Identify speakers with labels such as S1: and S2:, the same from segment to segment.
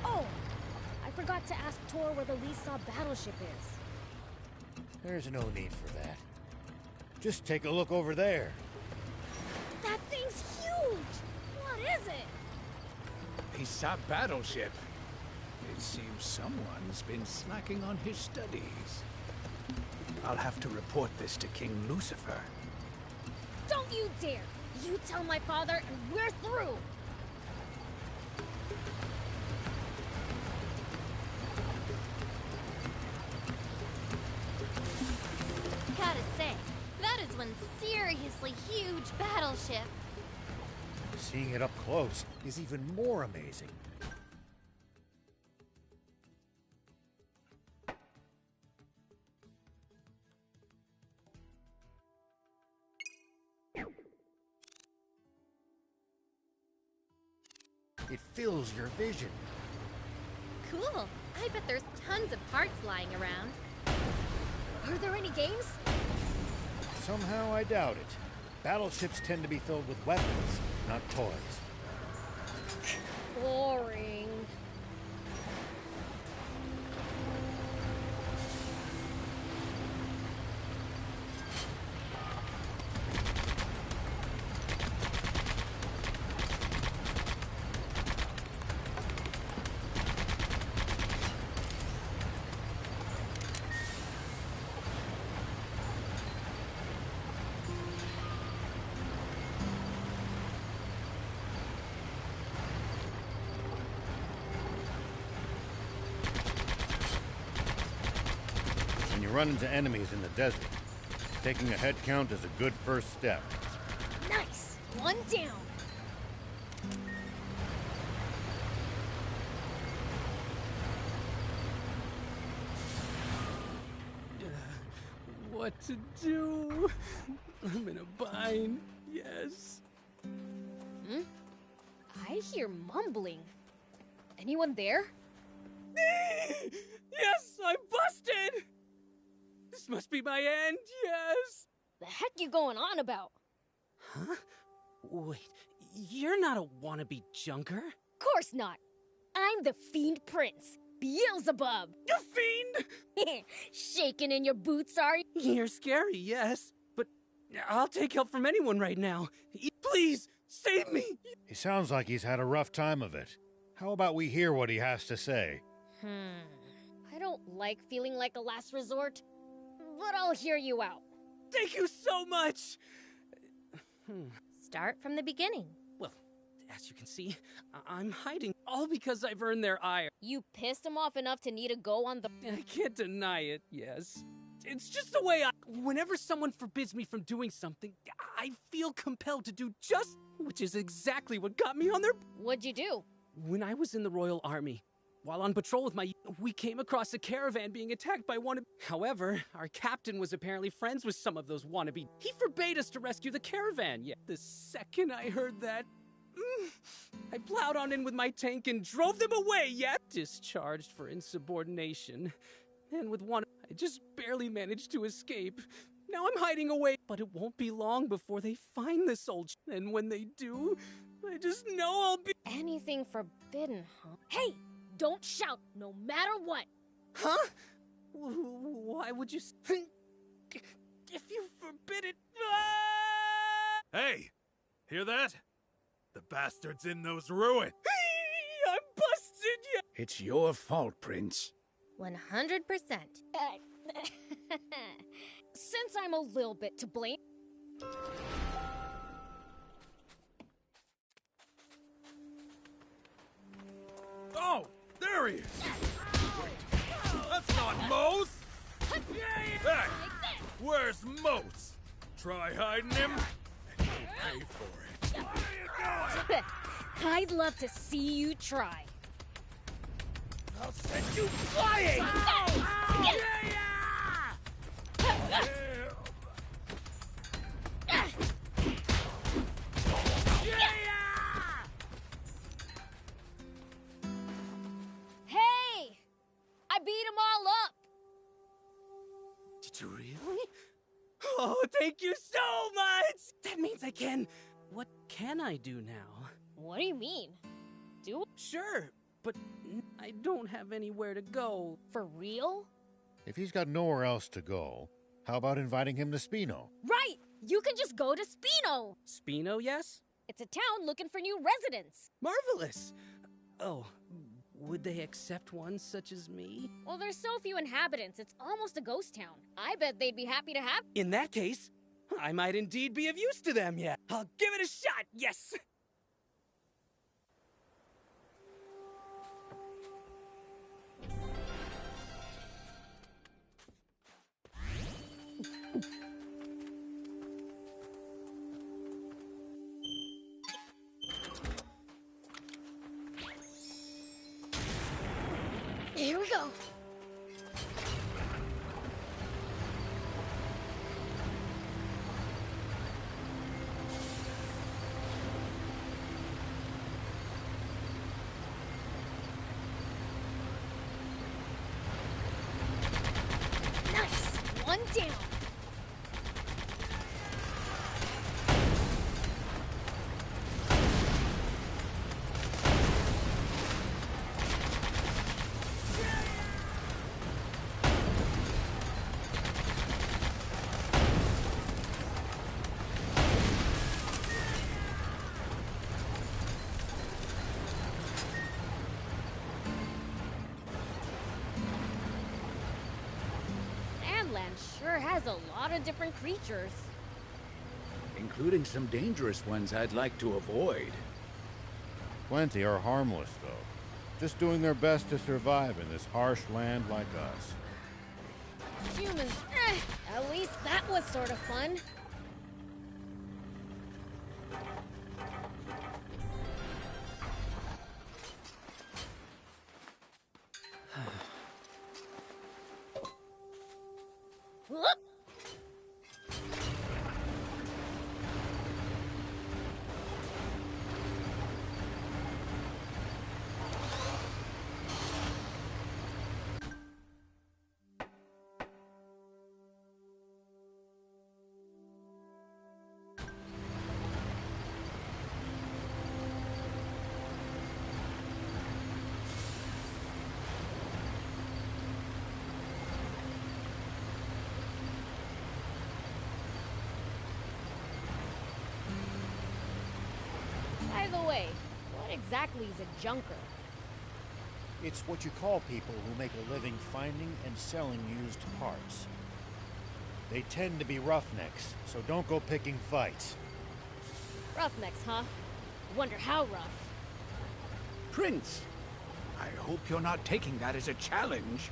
S1: Oh, I forgot to ask Tor where the Lisa battleship is.
S2: There's no need for that. Just take a look over there.
S1: That thing's huge! What is it?
S3: Lisa battleship. It seems someone's been slacking on his studies. I'll have to report this to King Lucifer.
S1: Don't you dare! You tell my father and we're through!
S4: Gotta say, that is one seriously huge battleship.
S2: Seeing it up close is even more amazing. It fills your vision.
S4: Cool. I bet there's tons of parts lying around.
S1: Are there any games?
S2: Somehow I doubt it. Battleships tend to be filled with weapons, not toys.
S1: Boring.
S2: When you run into enemies in the desert, taking a head count is a good first step.
S1: Nice! One down!
S5: What to do? I'm in a bind. Yes.
S1: I hear mumbling. Anyone there?
S5: Yes, I'm busted! This must be my end, yes!
S1: The heck you going on about?
S5: Huh? Wait, you're not a wannabe junker?
S1: Course not. I'm the Fiend Prince, Beelzebub.
S5: You fiend!
S1: Shaking in your boots, are you?
S5: You're scary, yes, but I'll take help from anyone right now. Please, save me!
S2: He sounds like he's had a rough time of it. How about we hear what he has to say?
S1: I don't like feeling like a last resort, but I'll hear you out.
S5: Thank you so much!
S4: Start from the beginning.
S5: Well, as you can see, I'm hiding, all because I've earned their ire.
S1: You pissed him off enough to need to go on the...
S5: I can't deny it, yes. It's just the way whenever someone forbids me from doing something, I feel compelled to do just, which is exactly what got me on their...
S1: What'd you do?
S5: When I was in the Royal Army, while on patrol with we came across a caravan being attacked by wannabe. However, our captain was apparently friends with some of those wannabe. He forbade us to rescue the caravan. Yet the second I heard that, I plowed on in with my tank and drove them away. Yet discharged for insubordination, and with one, I just barely managed to escape. Now I'm hiding away, but it won't be long before they find this old. And when they do, I just know I'll be.
S1: Anything forbidden, huh? Hey! Don't shout, no matter what!
S5: Huh? Why would you... If you forbid it...
S6: Hey! Hear that? The bastard's in those ruins!
S5: I'm busted, yeah!
S3: It's your fault, Prince.
S4: 100%.
S1: Since I'm a little bit to blame...
S6: Oh! There he is! Wait, that's not Mose! Hey! Where's Mose? Try hiding him, and you'll pay for it. Where are you going?
S1: I'd love to see you try.
S6: I'll send you flying!
S1: Hey! I beat them all up!
S5: Really? Oh, thank you so much! That means I can... What can I do now?
S1: What do you mean? Do
S5: Sure, but I don't have anywhere to go.
S1: for real?
S2: If he's got nowhere else to go, how about inviting him to Spino?
S1: Right! You can just go to Spino!
S5: Spino, yes?
S1: It's a town looking for new residents.
S5: Marvelous! Oh, would they accept one such as me?
S1: Well, there's so few inhabitants, it's almost a ghost town. I bet they'd be happy to have.
S5: In that case, I might indeed be of use to them yet. I'll give it a shot, yes!
S1: Here we go. Nice! One down. Sandland sure has a lot of different creatures.
S3: Including some dangerous ones I'd like to avoid.
S2: Plenty are harmless, though. Just doing their best to survive in this harsh land like us.
S1: Humans, at least that was sort of fun. Whoop! By the way, what exactly is a junker?
S2: It's what you call people who make a living finding and selling used parts. They tend to be roughnecks, so don't go picking fights.
S1: Roughnecks, huh? Wonder how rough.
S3: Prince, I hope you're not taking that as a challenge.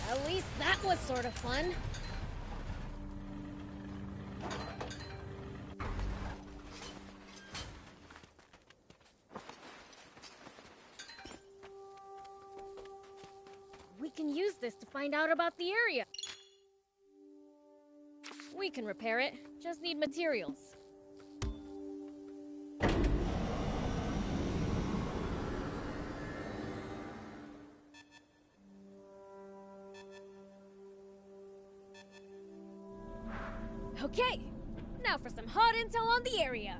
S1: At least that was sort of fun. We can use this to find out about the area. We can repair it, just need materials. Okay, now for some hot intel on the area.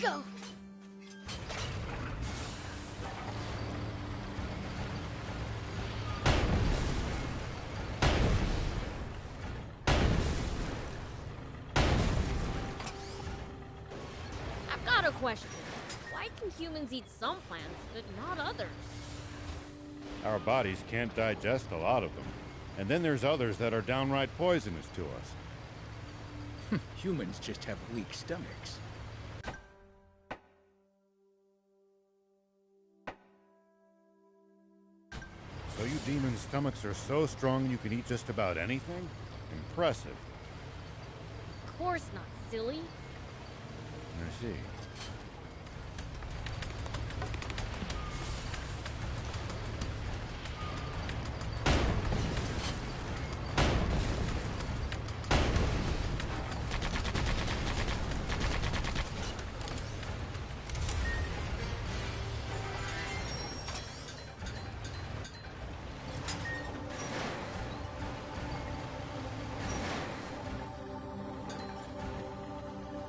S4: we go.
S1: I've got a question. Why can humans eat some plants, but not others?
S2: Our bodies can't digest a lot of them. And then there's others that are downright poisonous to us.
S3: Humans just have weak stomachs.
S2: So you demons' stomachs are so strong you can eat just about anything? Impressive.
S1: Of course not, silly.
S2: I see.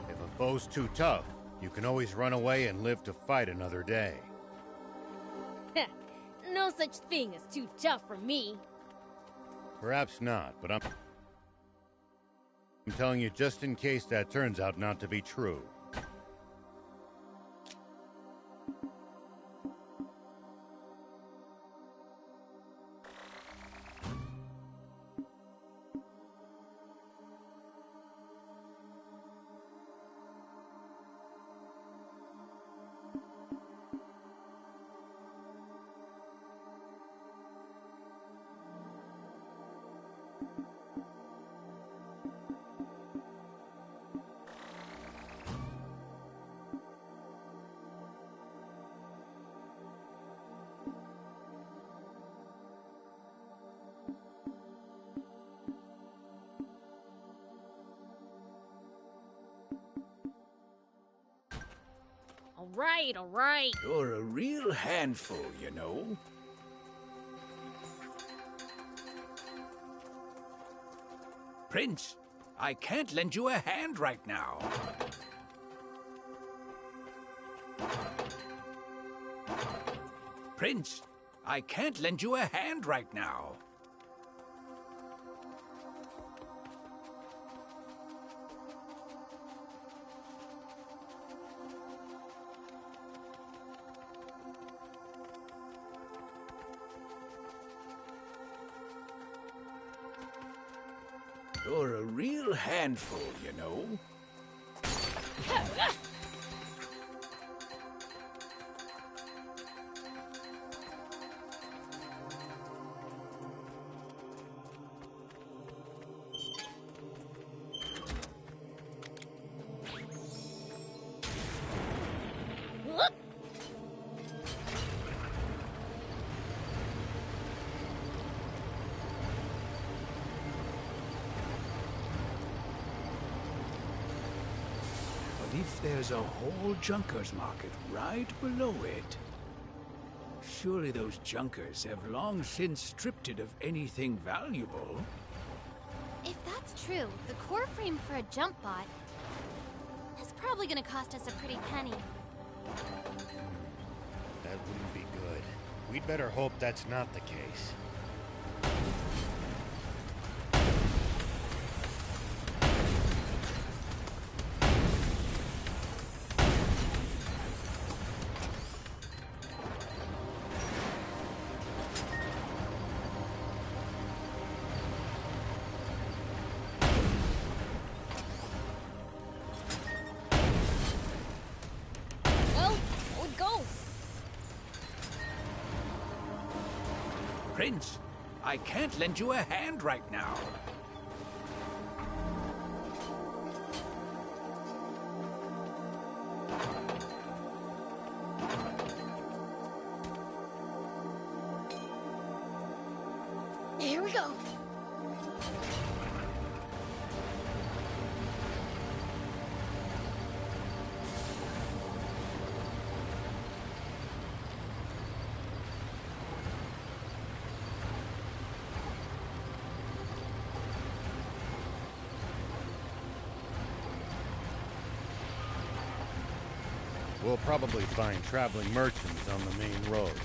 S2: If a foe's too tough, you can always run away and live to fight another day.
S1: No such thing as too tough for me.
S2: Perhaps not, but I'm telling you just in case that turns out not to be true.
S1: All right.
S3: You're a real handful, you know. Prince, I can't lend you a hand right now. Prince, I can't lend you a hand right now. You're a real handful, you know. But if there's a whole Junkers market right below it, surely those Junkers have long since stripped it of anything valuable.
S4: If that's true, the core frame for a jump bot is probably gonna cost us a pretty penny.
S2: That wouldn't be good. We'd better hope that's not the case.
S1: Well, so it goes.
S3: Prince, I can't lend you a hand right now.
S4: Here we go.
S2: We'll probably find traveling merchants on the main roads.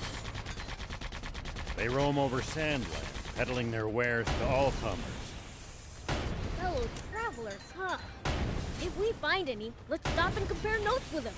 S2: They roam over Sandland, peddling their wares to all comers.
S1: Fellow travelers, huh? If we find any, let's stop and compare notes with them.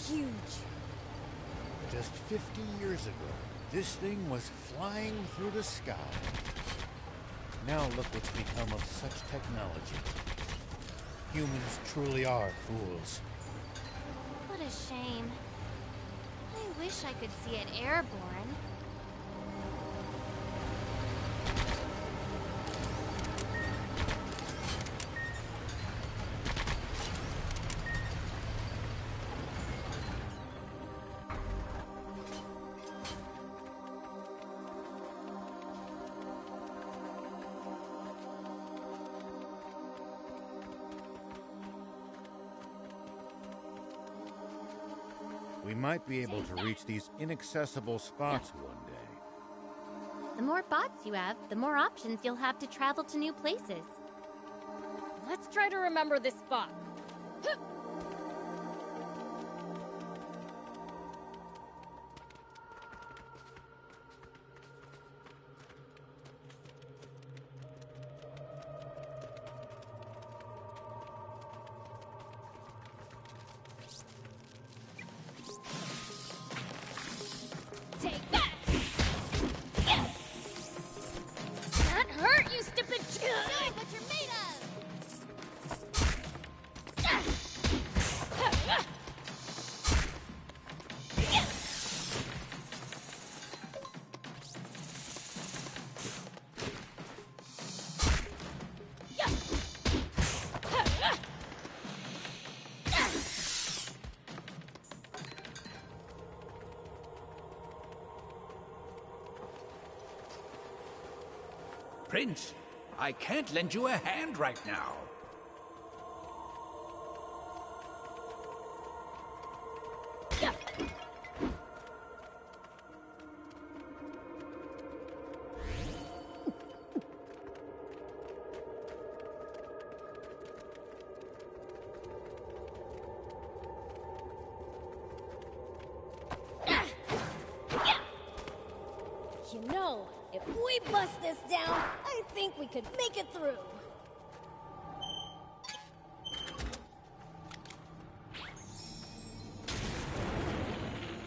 S1: Huge.
S2: Just 50 years ago, this thing was flying through the sky. Now look what's become of such technology. Humans truly are fools.
S4: What a shame. I wish I could see it airborne.
S2: We might be able to reach these inaccessible spots one day.
S4: The more bots you have, the more options you'll have to travel to new places.
S1: Let's try to remember this spot. Take that! That hurt, you stupid!
S4: Show what you're made of!
S3: Prince, I can't lend you a hand right now.
S1: You know, if we bust this down, I think we could make it through.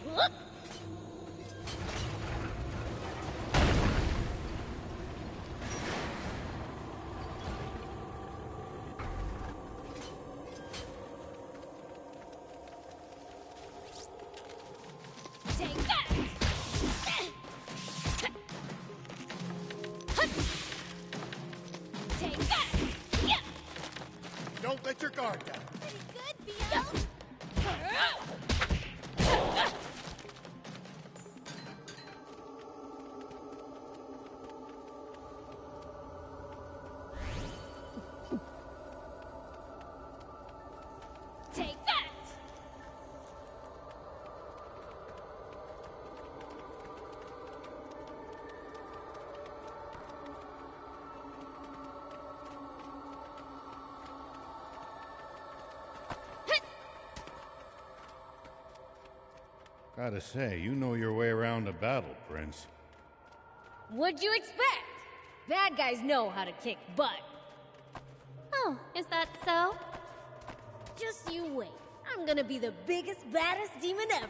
S1: Whoop. Take that! Take that! Yeah.
S2: Don't let your guard down.
S4: Pretty good, BL!
S1: Take that!
S2: Gotta say, you know your way around a battle, Prince.
S1: What'd you expect? Bad guys know how to kick butt.
S4: Oh, is that so?
S1: Just you wait. I'm gonna be the biggest, baddest demon ever.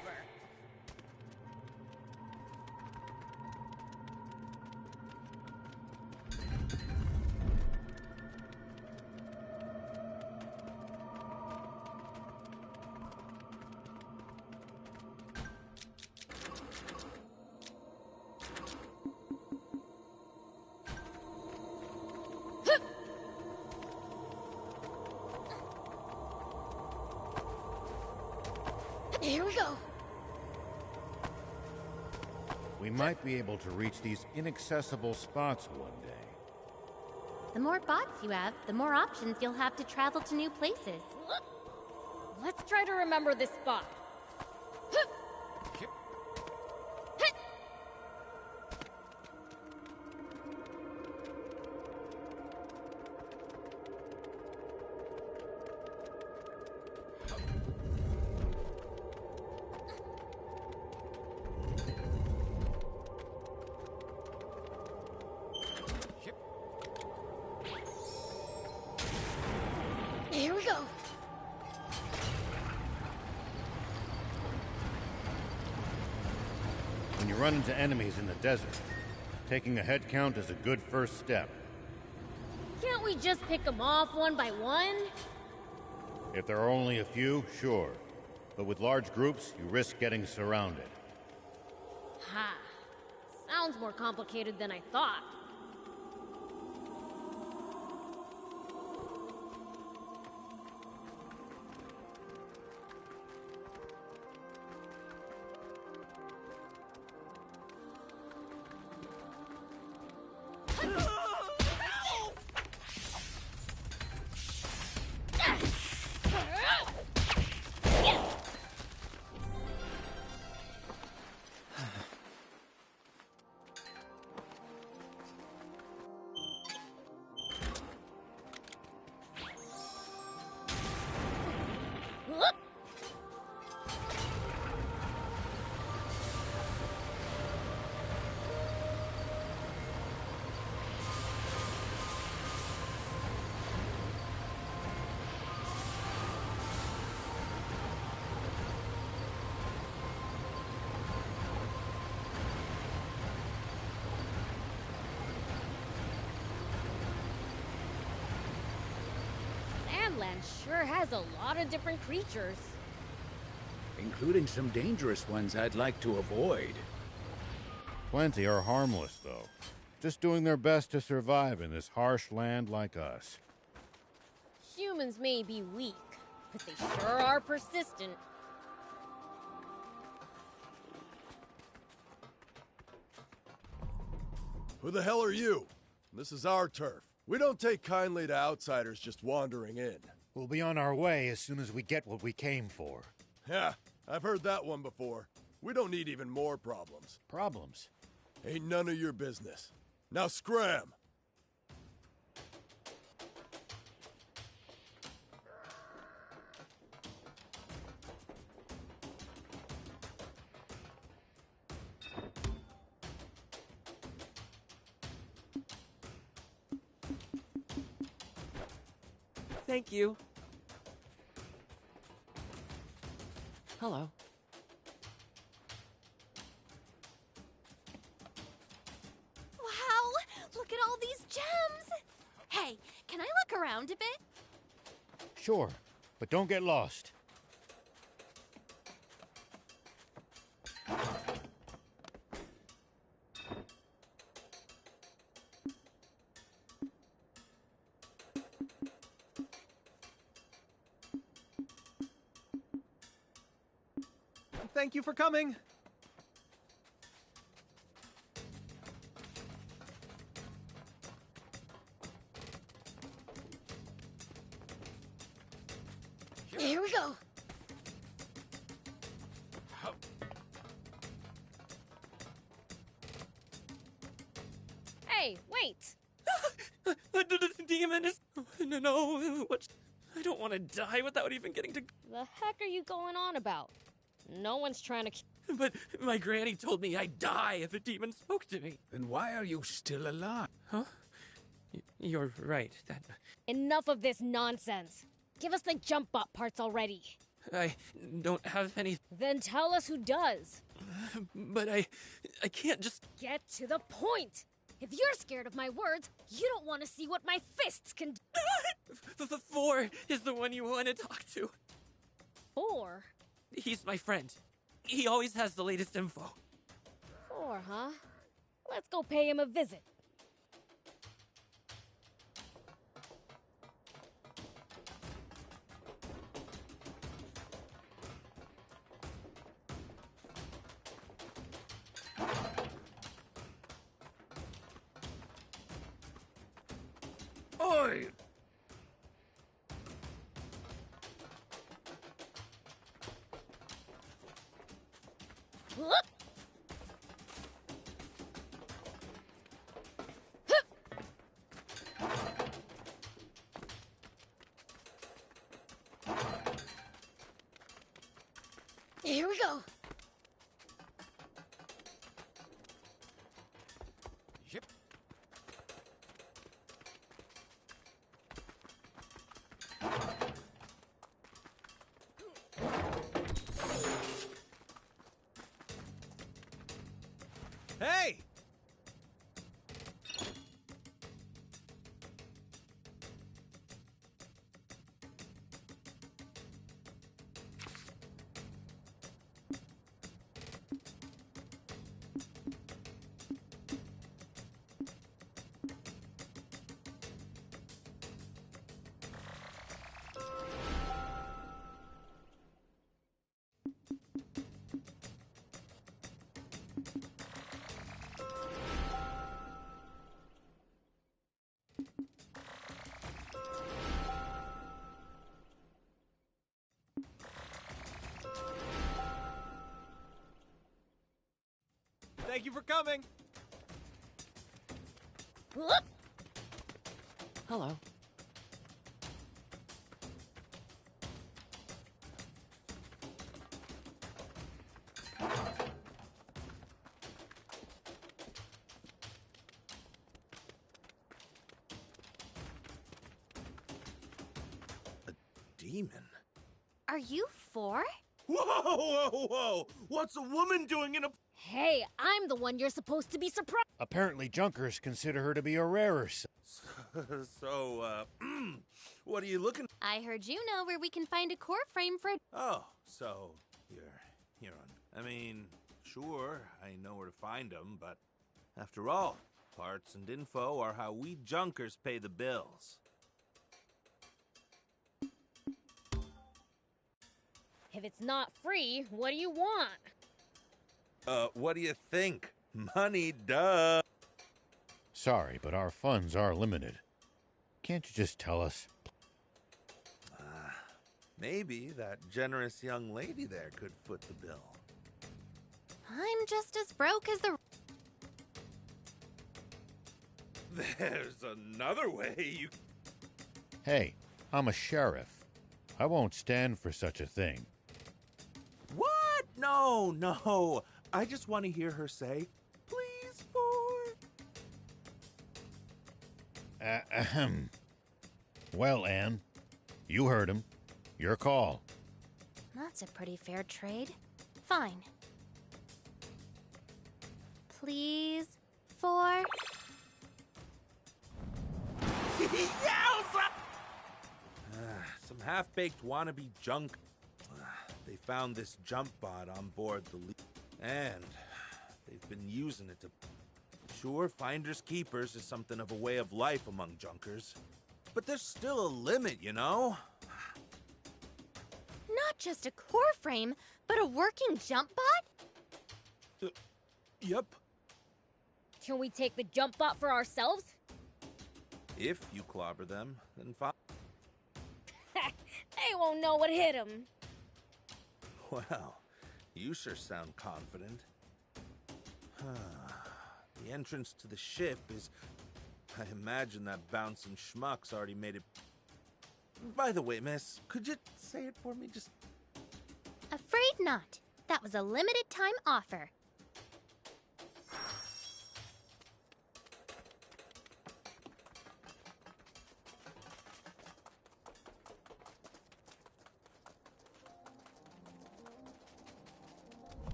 S2: We might be able to reach these inaccessible spots one day.
S4: The more bots you have, the more options you'll have to travel to new places.
S1: Let's try to remember this spot. Here we go.
S2: When you run into enemies in the desert, taking a head count is a good first step.
S1: Can't we just pick them off one by one?
S2: If there are only a few, sure. But with large groups, you risk getting surrounded.
S1: Ha. Sounds more complicated than I thought. Sandland sure has a lot of different creatures.
S3: Including some dangerous ones I'd like to avoid.
S2: Plenty are harmless, though. Just doing their best to survive in this harsh land like us.
S1: Humans may be weak, but they sure are persistent.
S7: Who the hell are you? This is our turf. We don't take kindly to outsiders just wandering in.
S2: We'll be on our way as soon as we get what we came for.
S7: Yeah, I've heard that one before. We don't need even more problems.
S2: Problems?
S7: Ain't none of your business. Now scram!
S5: Thank you. Hello.
S4: Wow! Look at all these gems! Hey, can I look around a bit?
S2: Sure, but don't get lost.
S8: Thank you for coming.
S1: Here we go. Hey, wait!
S5: The demon is... No, what? I don't want to die without even getting to...
S1: The heck are you going on about? No one's trying to...
S5: But my granny told me I'd die if a demon spoke to me.
S3: Then why are you still alive?
S5: Huh? You're right. That...
S1: Enough of this nonsense. Give us the jump bot parts already.
S5: I don't have any...
S1: Then tell us who does.
S5: But I can't just...
S1: Get to the point! If you're scared of my words, you don't want to see what my fists can do.
S5: Four is the one you want to talk to.
S1: Four?
S5: He's my friend. He always has the latest info.
S1: Four, huh? Let's go pay him a visit. we go.
S2: Yep.
S8: Hey! Thank you for coming.
S1: Whoop.
S5: Hello.
S6: Demon?
S4: Are you 4?
S6: Whoa, whoa, whoa! What's a woman doing in a...
S1: Hey, I'm the one you're supposed to be surprised.
S2: Apparently, Junkers consider her to be a rarer.
S6: So, what are you looking...
S4: I heard you know where we can find a core frame for...
S6: Oh, so you're on... I mean, sure, I know where to find them, but after all, parts and info are how we Junkers pay the bills.
S1: If it's not free, what do you want?
S6: What do you think? Money, duh!
S2: Sorry, but our funds are limited. Can't you just tell us?
S6: Maybe that generous young lady there could foot the bill.
S4: I'm just as broke as the...
S6: There's another way you...
S2: Hey, I'm a sheriff. I won't stand for such a thing.
S6: What? No. I just want to hear her say, please, for...
S2: Ahem. Well, Anne, you heard him. Your call.
S4: That's a pretty fair trade. Fine. Please, 4...
S6: Yowza! Some half-baked wannabe junk. They found this jump bot on board the and they've been using it to... Sure, finders keepers is something of a way of life among Junkers. But there's still a limit, you know?
S4: Not just a core frame, but a working jump bot?
S6: Yep.
S1: Can we take the jump bot for ourselves?
S6: If you clobber them, then fine.
S1: They won't know what hit them.
S6: Well, you sure sound confident. The entrance to the ship is... I imagine that bouncing schmuck's already made it... By the way, miss, could you say it for me? Just...
S4: Afraid not. That was a limited time offer.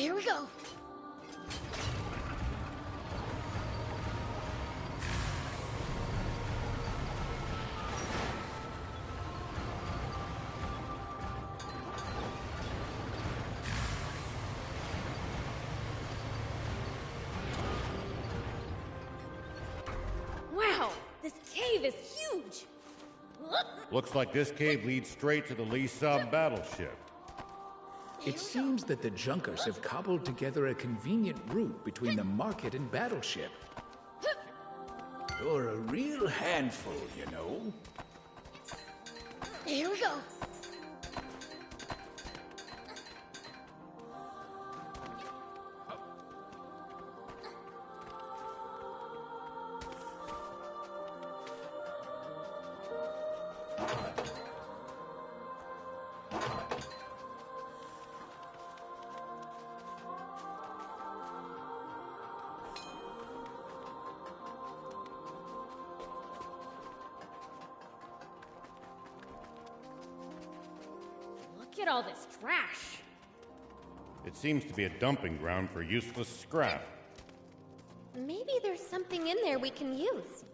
S1: Here we go. Wow, this cave is huge.
S2: Looks like this cave leads straight to the Lisa battleship.
S3: It seems that the Junkers have cobbled together a convenient route between the market and battleship. You're a real handful, you know.
S1: Here we go. Look at all this trash.
S2: It seems to be a dumping ground for useless scrap.
S4: Maybe there's something in there we can use.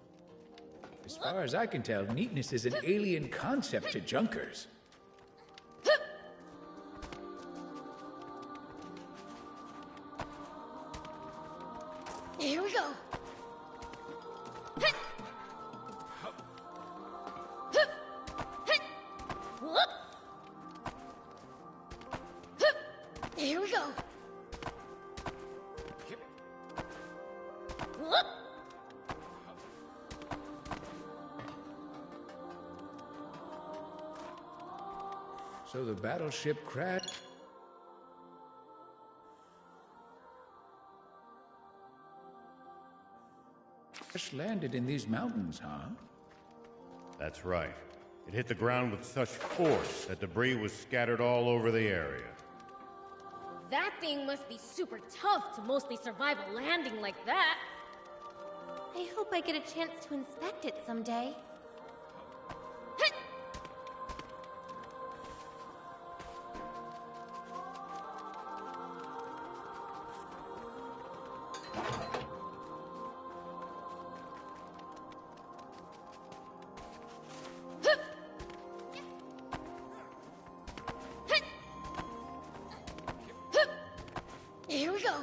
S3: As far as I can tell, neatness is an alien concept to Junkers.
S1: Here we go. Here we go.
S3: So the battleship crashed. Landed in these mountains, huh?
S2: That's right. It hit the ground with such force that debris was scattered all over the area.
S1: That thing must be super tough to mostly survive a landing like that.
S4: I hope I get a chance to inspect it someday.
S1: Here we go.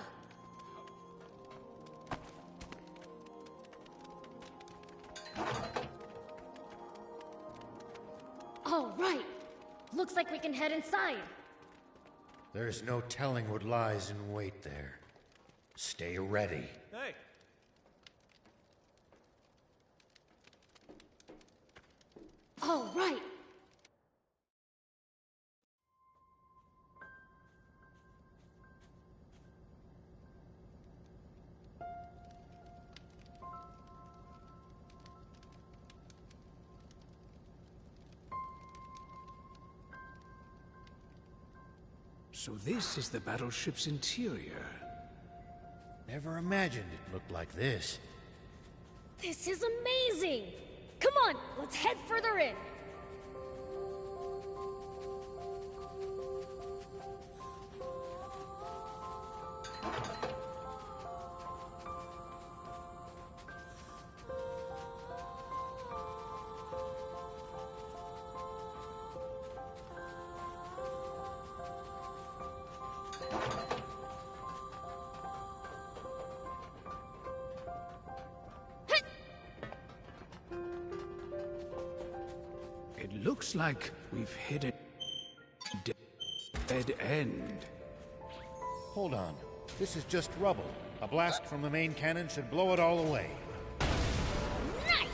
S1: All right. Looks like we can head inside.
S2: There's no telling what lies in wait there. Stay ready.
S8: Hey,
S1: All right.
S3: So this is the battleship's interior.
S2: Never imagined it looked like this.
S1: This is amazing. Come on, let's head further in.
S3: It looks like we've hit a dead end.
S2: Hold on. This is just rubble. A blast from the main cannon should blow it all away.
S1: Nice!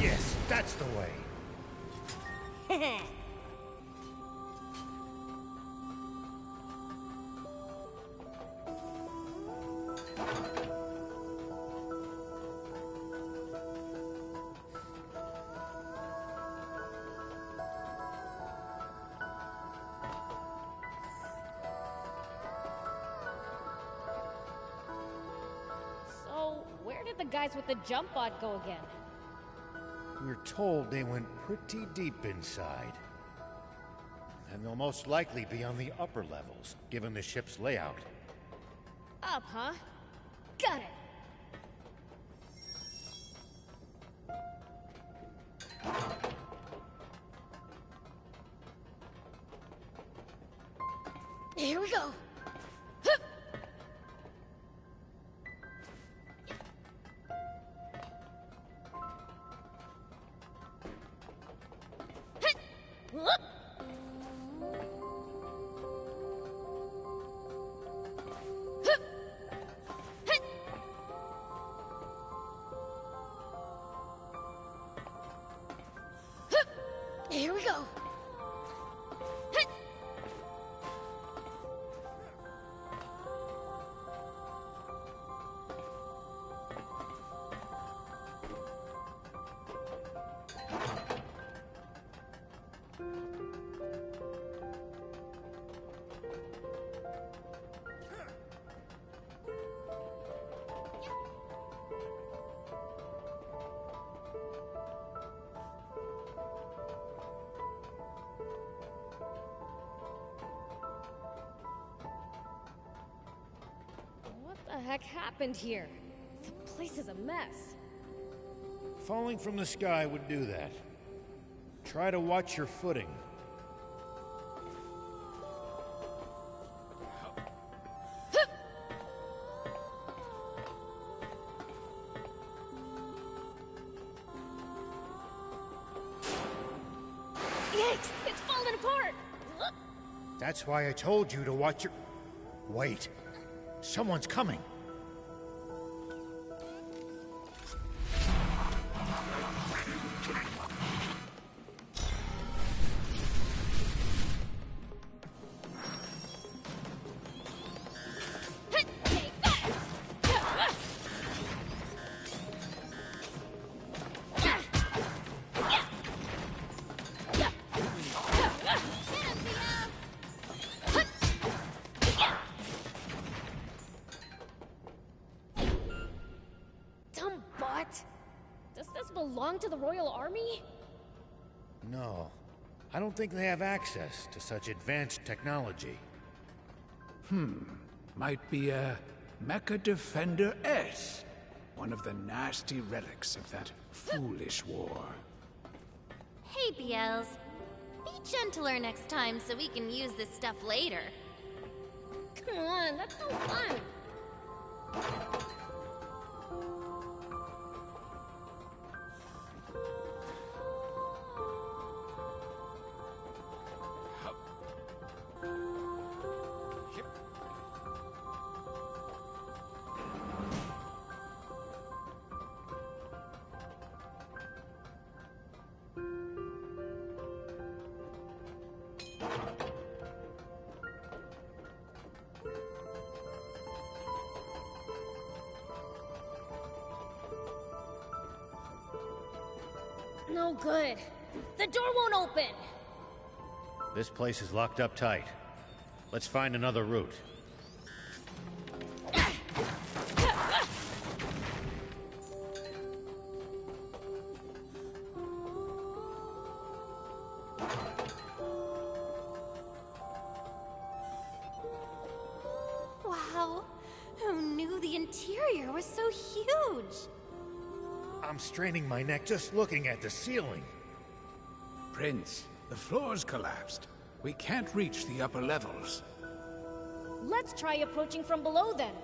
S2: Yes, that's the way.
S1: the guys with the jump bot go again?
S2: We're told they went pretty deep inside. And they'll most likely be on the upper levels, given the ship's layout.
S1: Up, huh? Got it! Here we go! Hup! Hit! Whoop! Hup! Hit! Hup! Here we go! Hit! What the heck happened here? The place is a mess.
S2: Falling from the sky would do that. Try to watch your footing.
S1: Yikes! It's falling apart!
S2: That's why I told you to watch your... Wait. Someone's coming.
S1: Take that! Dumb bot! Does this belong to the Royal Army?
S2: No. I don't think they have access to such advanced technology.
S3: Might be a Mecha Defender S. One of the nasty relics of that foolish war.
S4: Hey, BLs. Be gentler next time so we can use this stuff later.
S1: Come on, that's no fun! No good. The door won't open!
S2: This place is locked up tight. Let's find another route.
S4: Wow. Who knew the interior was so huge?
S2: I'm straining my neck just looking at the ceiling.
S3: Prince, the floor's collapsed. We can't reach the upper levels.
S1: Let's try approaching from below then.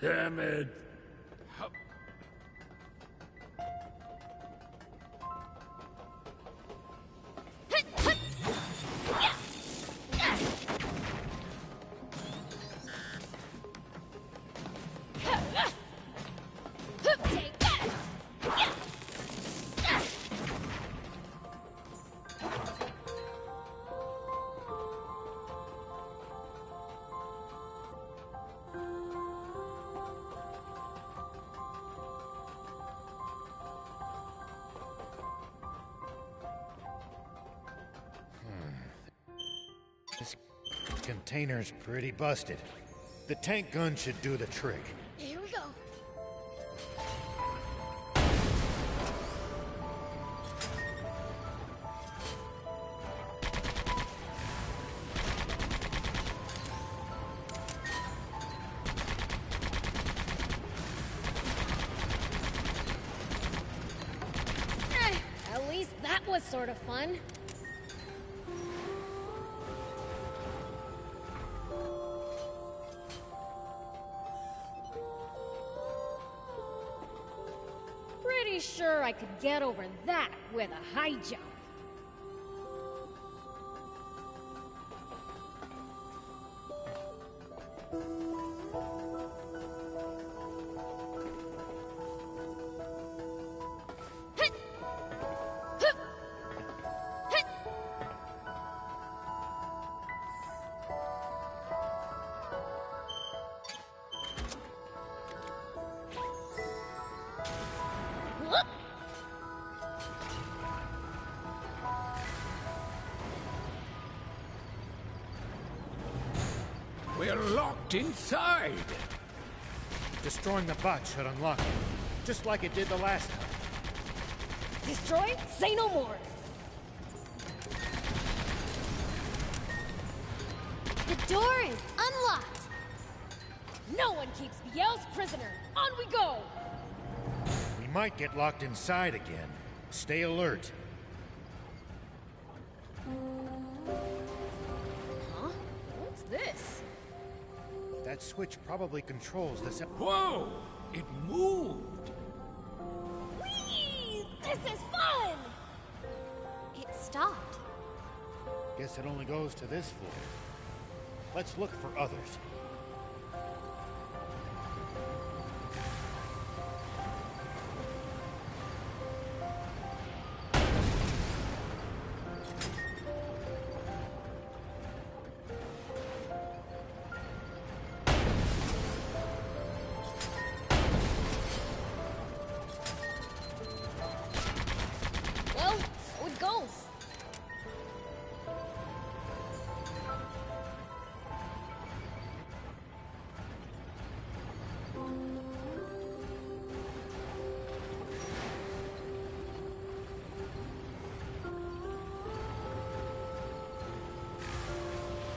S6: Damn it.
S2: Container's pretty busted. The tank gun should do the trick.
S1: Here we go. At least that was sort of fun. Pretty sure I could get over that with a high jump.
S3: We're locked inside.
S2: Destroying the bot should unlock it, just like it did the last time.
S1: Destroy? Say no more!
S4: The door is unlocked.
S1: No one keeps Biel's prisoner! On we go!
S2: We might get locked inside again. Stay alert.
S1: Huh? What's this?
S2: That switch probably controls this.
S3: Whoa! It moved!
S1: Whee! This is fun!
S4: It stopped.
S2: Guess it only goes to this floor. Let's look for others.
S1: Well, so it goes.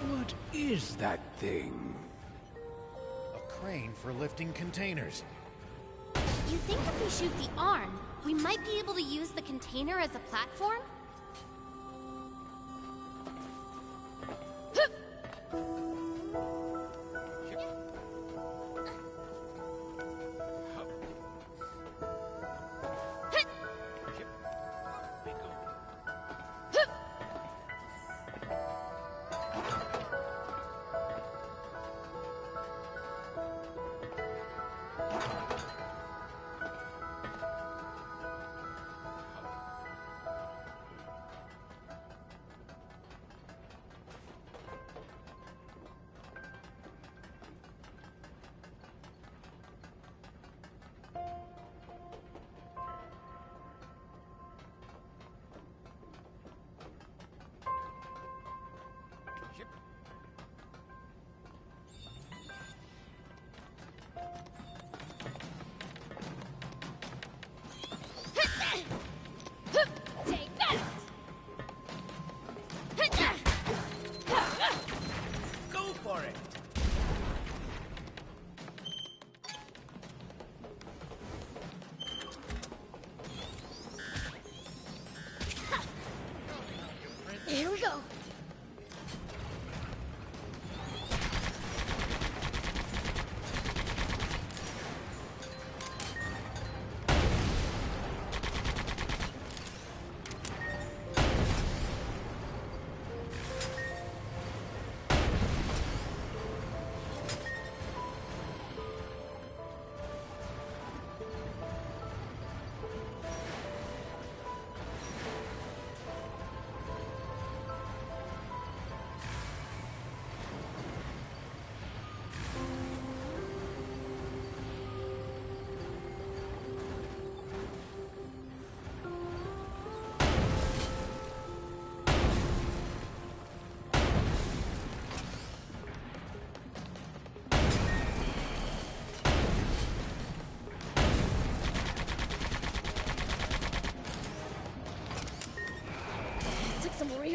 S3: What is that thing?
S2: A crane for lifting containers.
S4: You think if we shoot the arm, we might be able to use the container as a platform?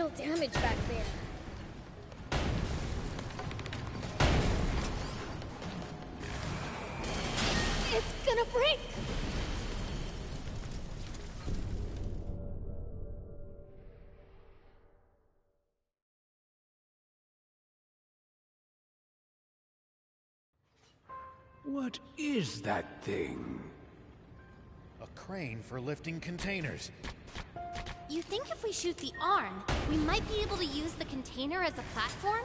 S1: real damage back there. It's gonna break!
S3: What is that thing?
S2: A crane for lifting containers.
S4: You think if we shoot the arm, we might be able to use the container as a platform?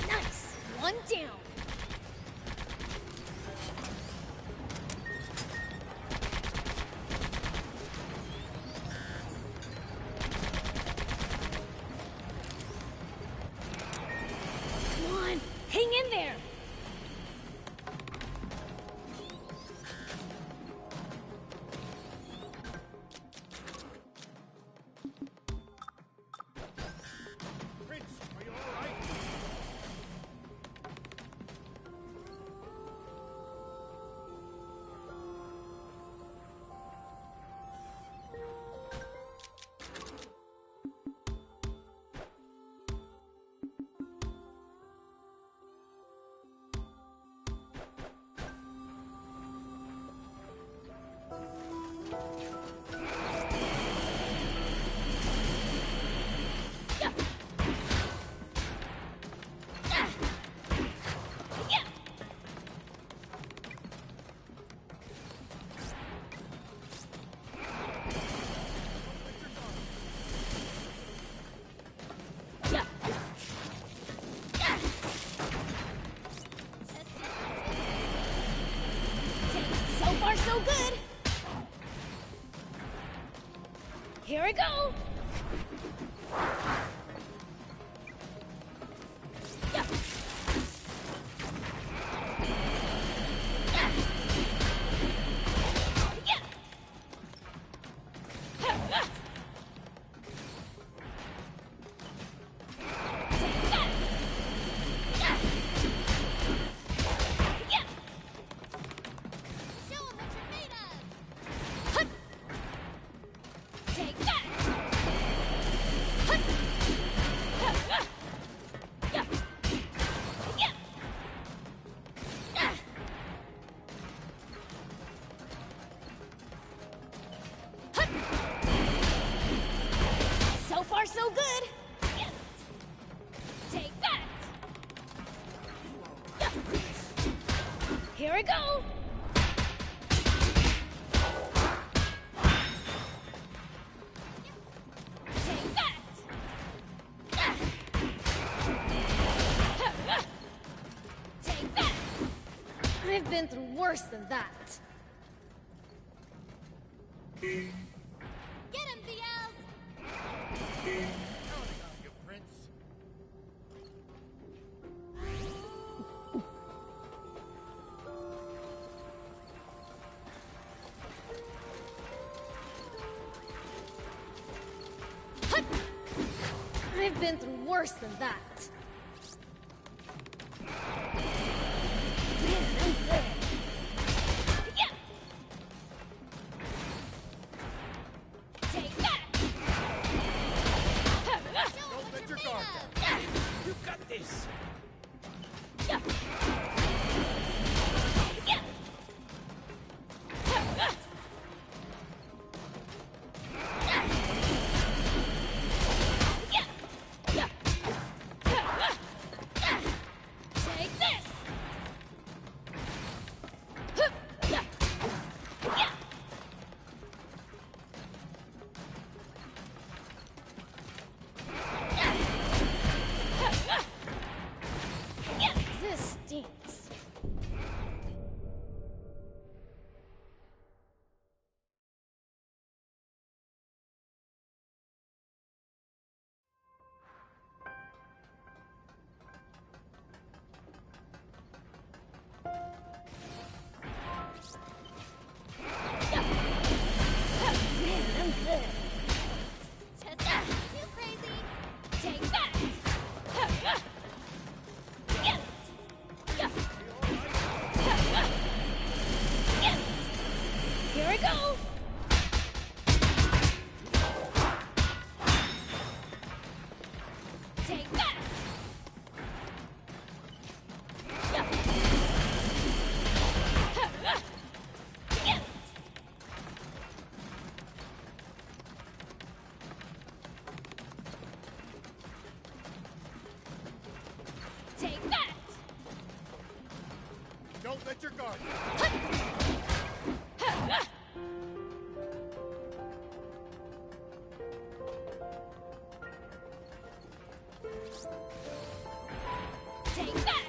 S1: Nice! One down! Come on! Hang in there!
S2: Prince, are you all right?
S1: So far, so good! Here we go!
S4: Show 'em what you're made of!
S1: Take that! So far, so good! Take that! Here we go! Take that! Take that! I've been through worse than that.
S4: Get him, BLs!
S2: Counting on you, Prince.
S1: I've been through worse than that. Man, I'm good. Yeah. Take that!
S2: Don't let your guard down.
S3: You got this!
S1: Yeah. Yeah. Yeah. Here I go! Take that! Take that!
S2: Don't let your guard down.
S1: Take that!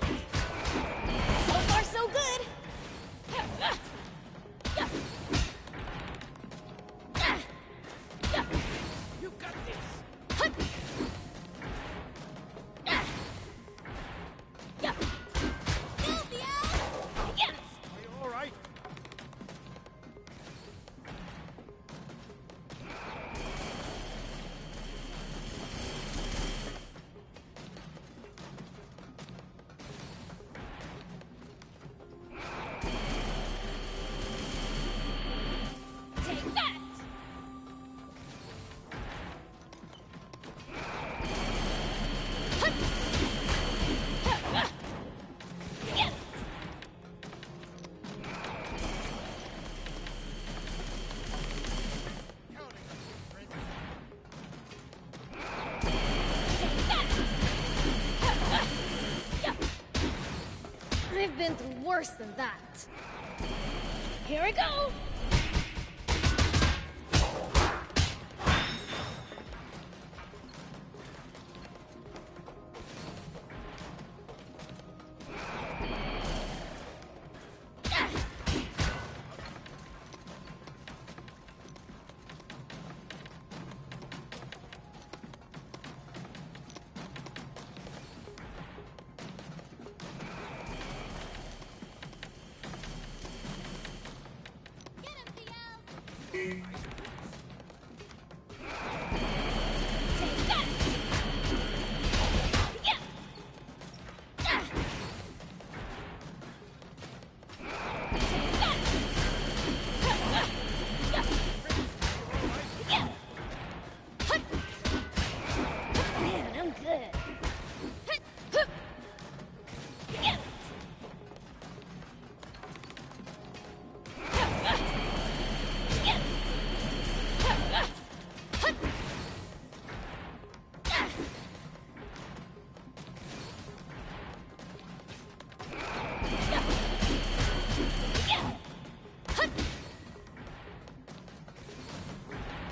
S1: So far, so good!
S5: You got this!
S1: Yes!
S2: Are you all right?
S1: Take that! Yes!
S2: Counting on you, Prince.
S1: I've been through worse than that. Here I go! Take that! Yeah! Take that! Yeah! Man, I'm good. Yeah! Yeah!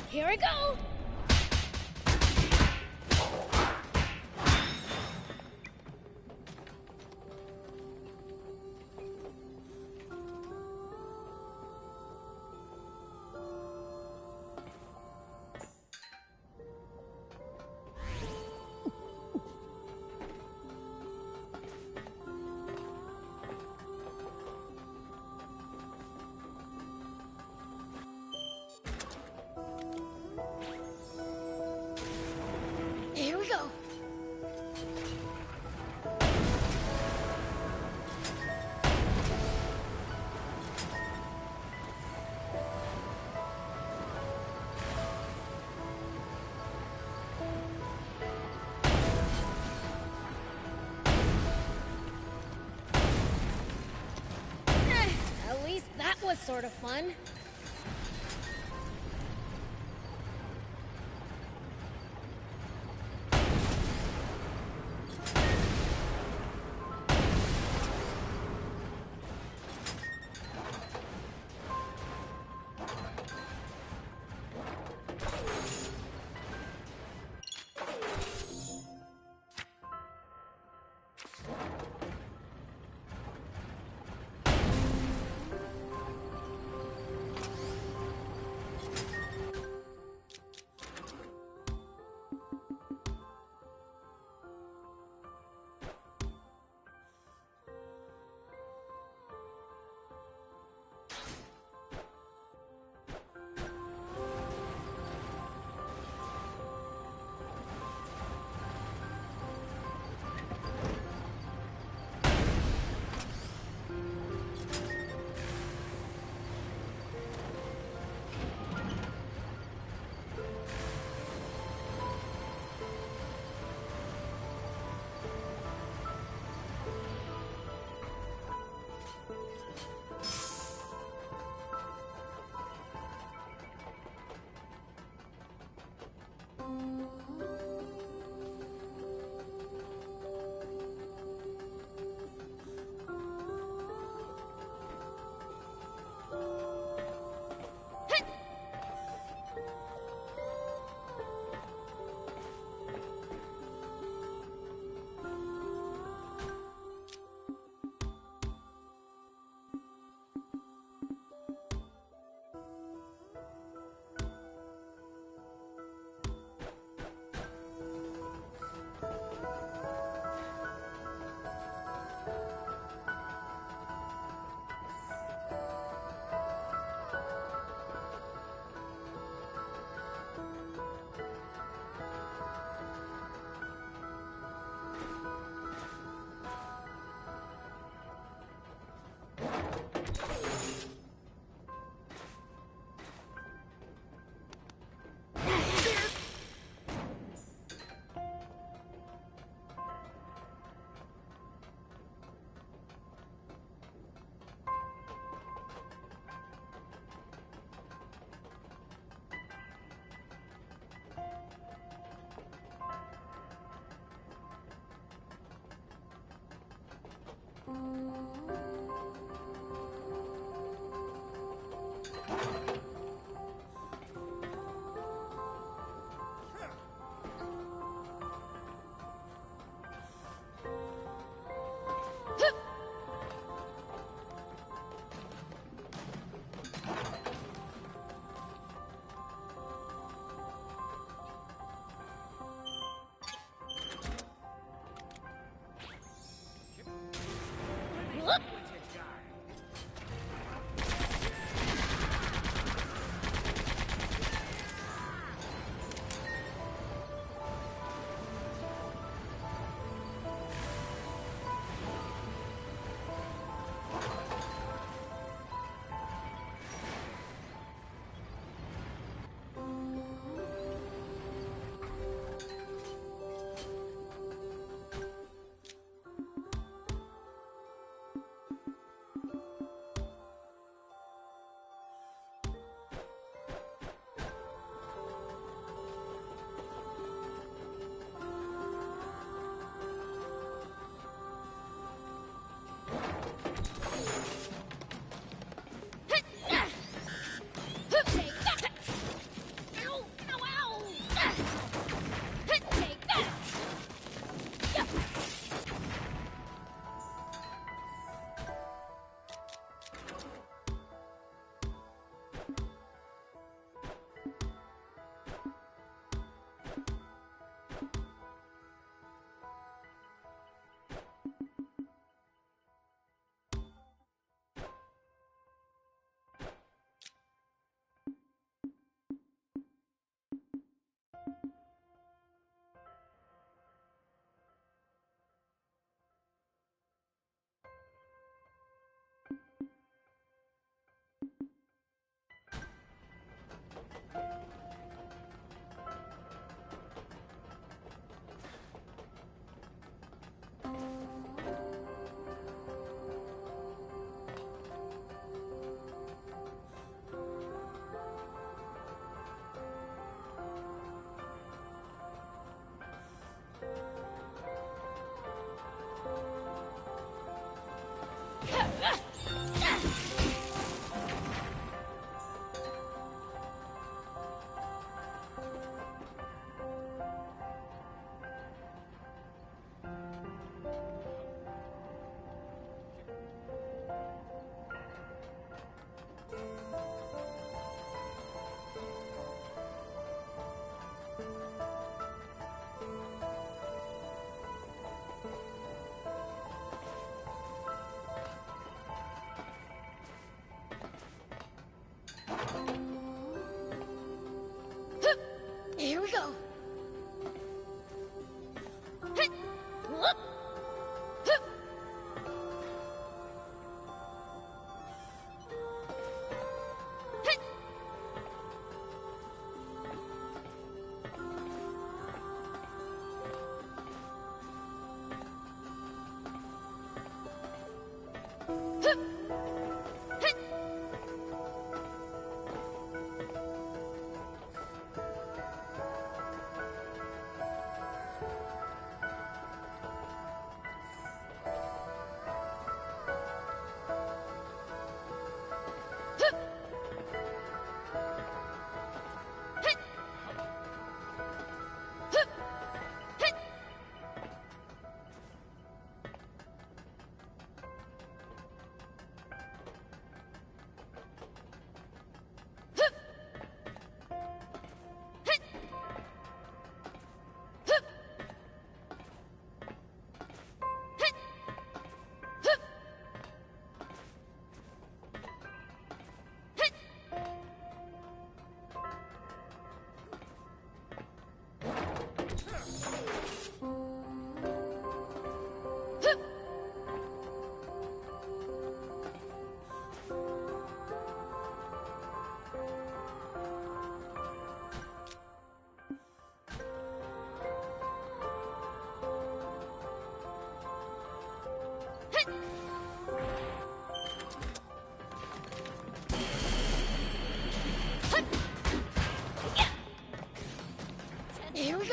S1: Here I go! Here we go. At least that was sort of fun.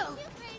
S4: go. Too crazy.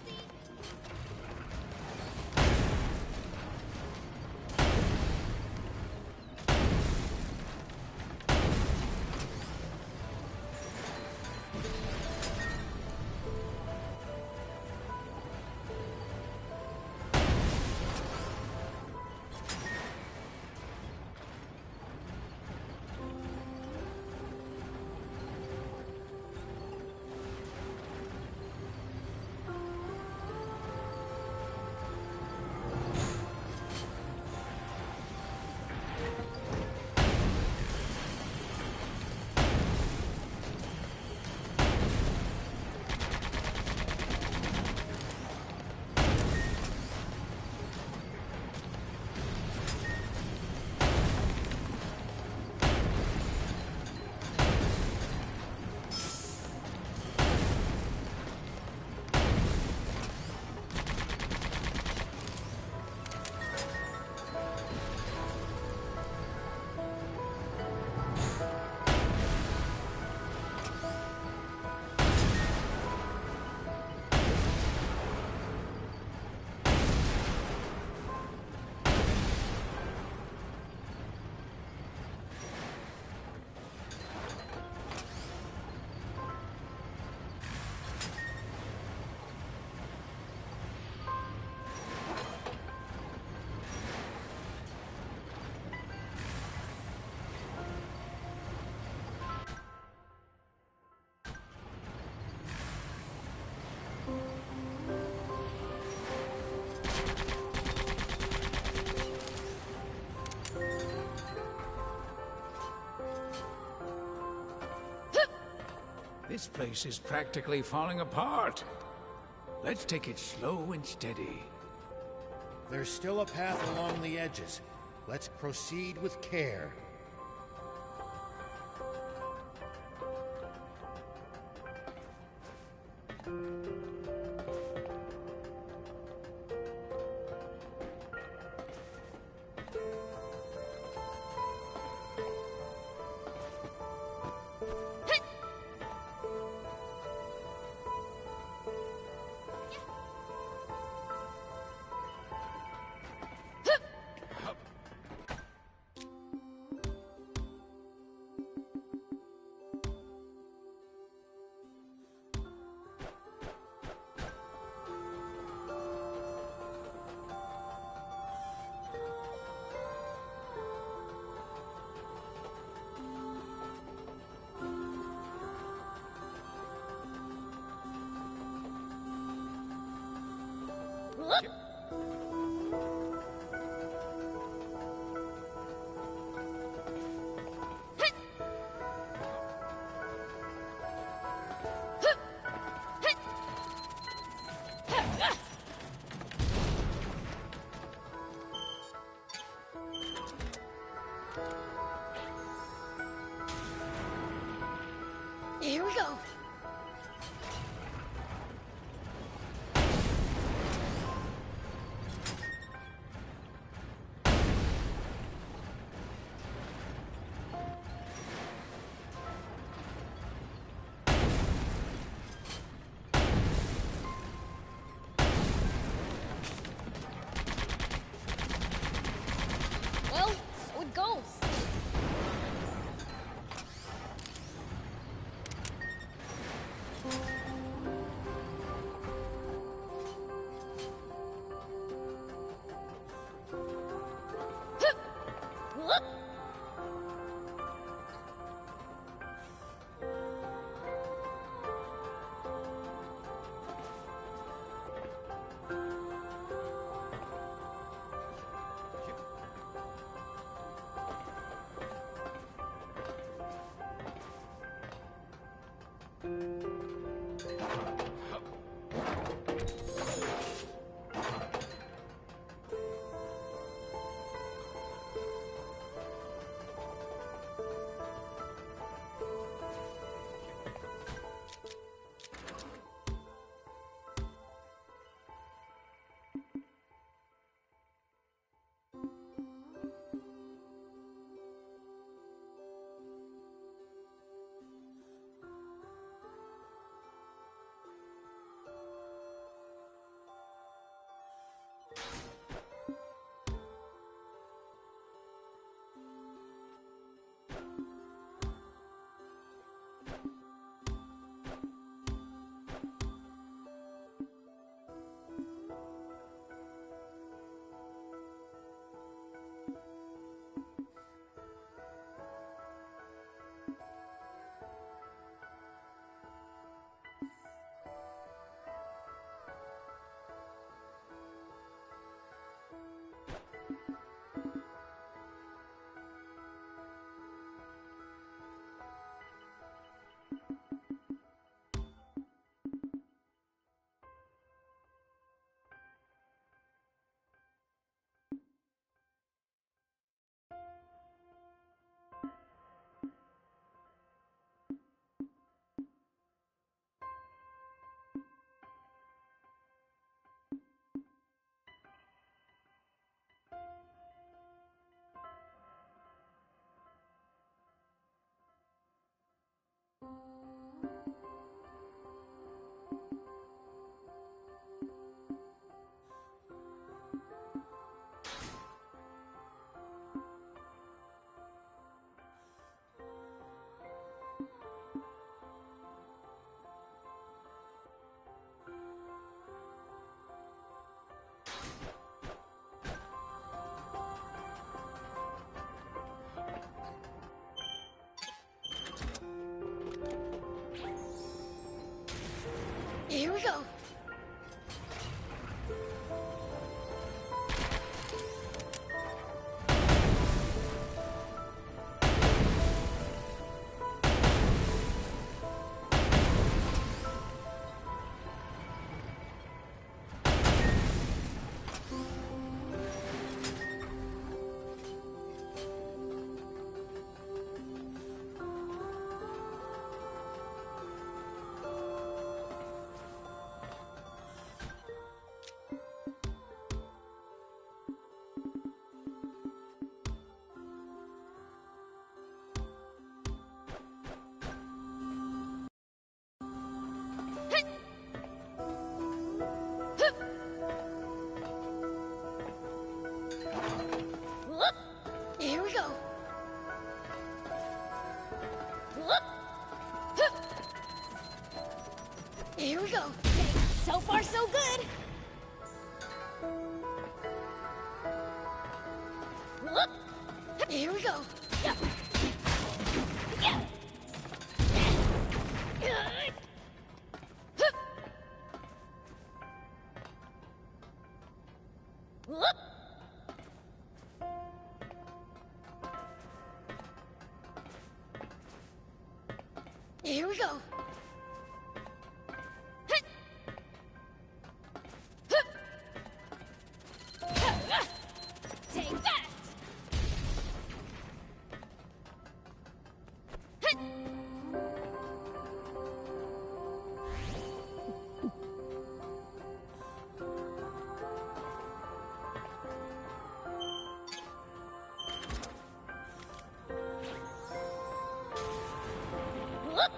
S3: This place is practically falling apart. Let's take it slow and steady.
S2: There's still a path along the edges. Let's proceed with care.
S1: Here we go. Well, so it goes. Here we go. So far, so good. Whoop. Here we go. Yeah. Yeah. Whoop. Here we go. Take that! Whoop.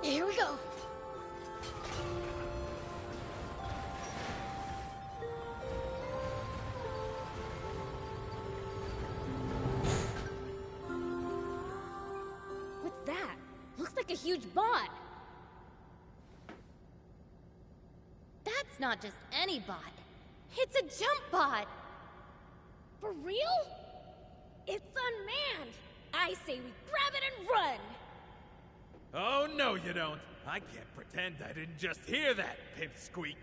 S1: Here we go. What's that? Looks like a huge bot.
S4: That's not just any bot. It's a jump bot.
S1: For real? It's unmanned. I say we grab it and run.
S6: Oh, no, you don't. I can't pretend I didn't just hear that, pipsqueak.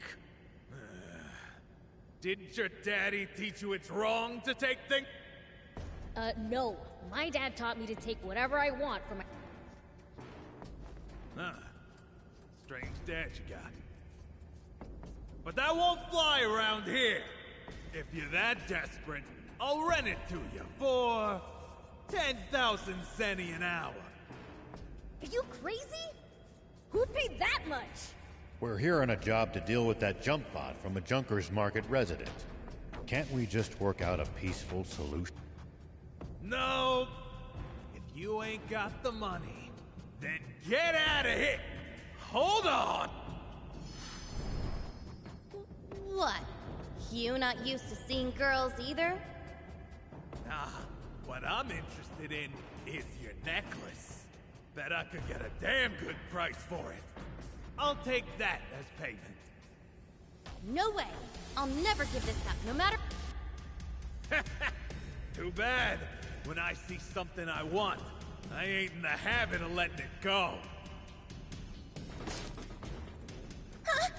S6: Didn't your daddy teach you it's wrong to take things?
S1: No. My dad taught me to take whatever I want for my...
S6: Huh. Strange dad you got. But that won't fly around here. If you're that desperate, I'll rent it to you for 10,000 centi an hour.
S1: Are you crazy? Who'd pay that much?
S2: We're here on a job to deal with that jump bot from a Junkers Market resident. Can't we just work out a peaceful solution?
S6: No. If you ain't got the money, then get out of here. Hold on.
S4: What? You not used to seeing girls either?
S6: Nah, what I'm interested in is your necklace. Bet I could get a damn good price for it. I'll take that as payment.
S4: No way. I'll never give this up, no matter...
S6: Too bad. When I see something I want, I ain't in the habit of letting it go.
S4: Huh?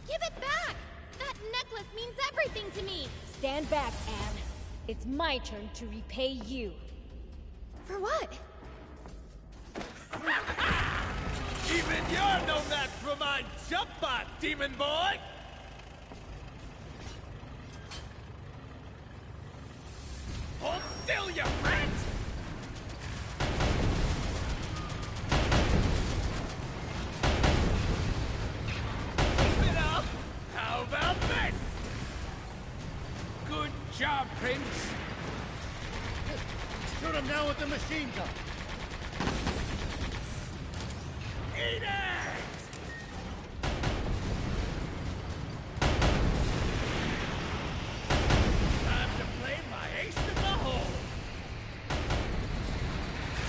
S4: Give it back! That necklace means everything to me!
S1: Stand back, Anne. It's my turn to repay you.
S4: For what?
S6: Even you're no match for my jump bot, demon boy! Hold still, you rat! Keep it up! How about this?
S3: Good job, Prince.
S2: Shoot him down with the machine gun!
S6: Eat it! Time to play my ace in the hole!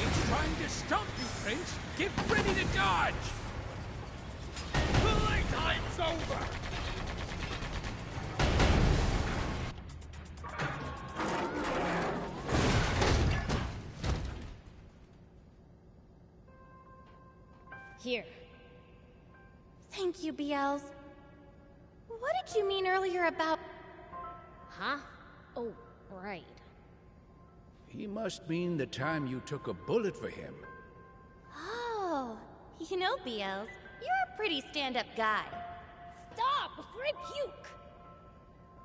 S3: It's trying to stop you, Prince. Get ready to dodge.
S6: Playtime's over!
S1: Here.
S4: Thank you, BLs. What did you mean earlier about...
S1: Huh? Oh, right.
S3: He must mean the time you took a bullet for him.
S4: Oh, you know, BLs, you're a pretty stand-up guy.
S1: Stop before I puke!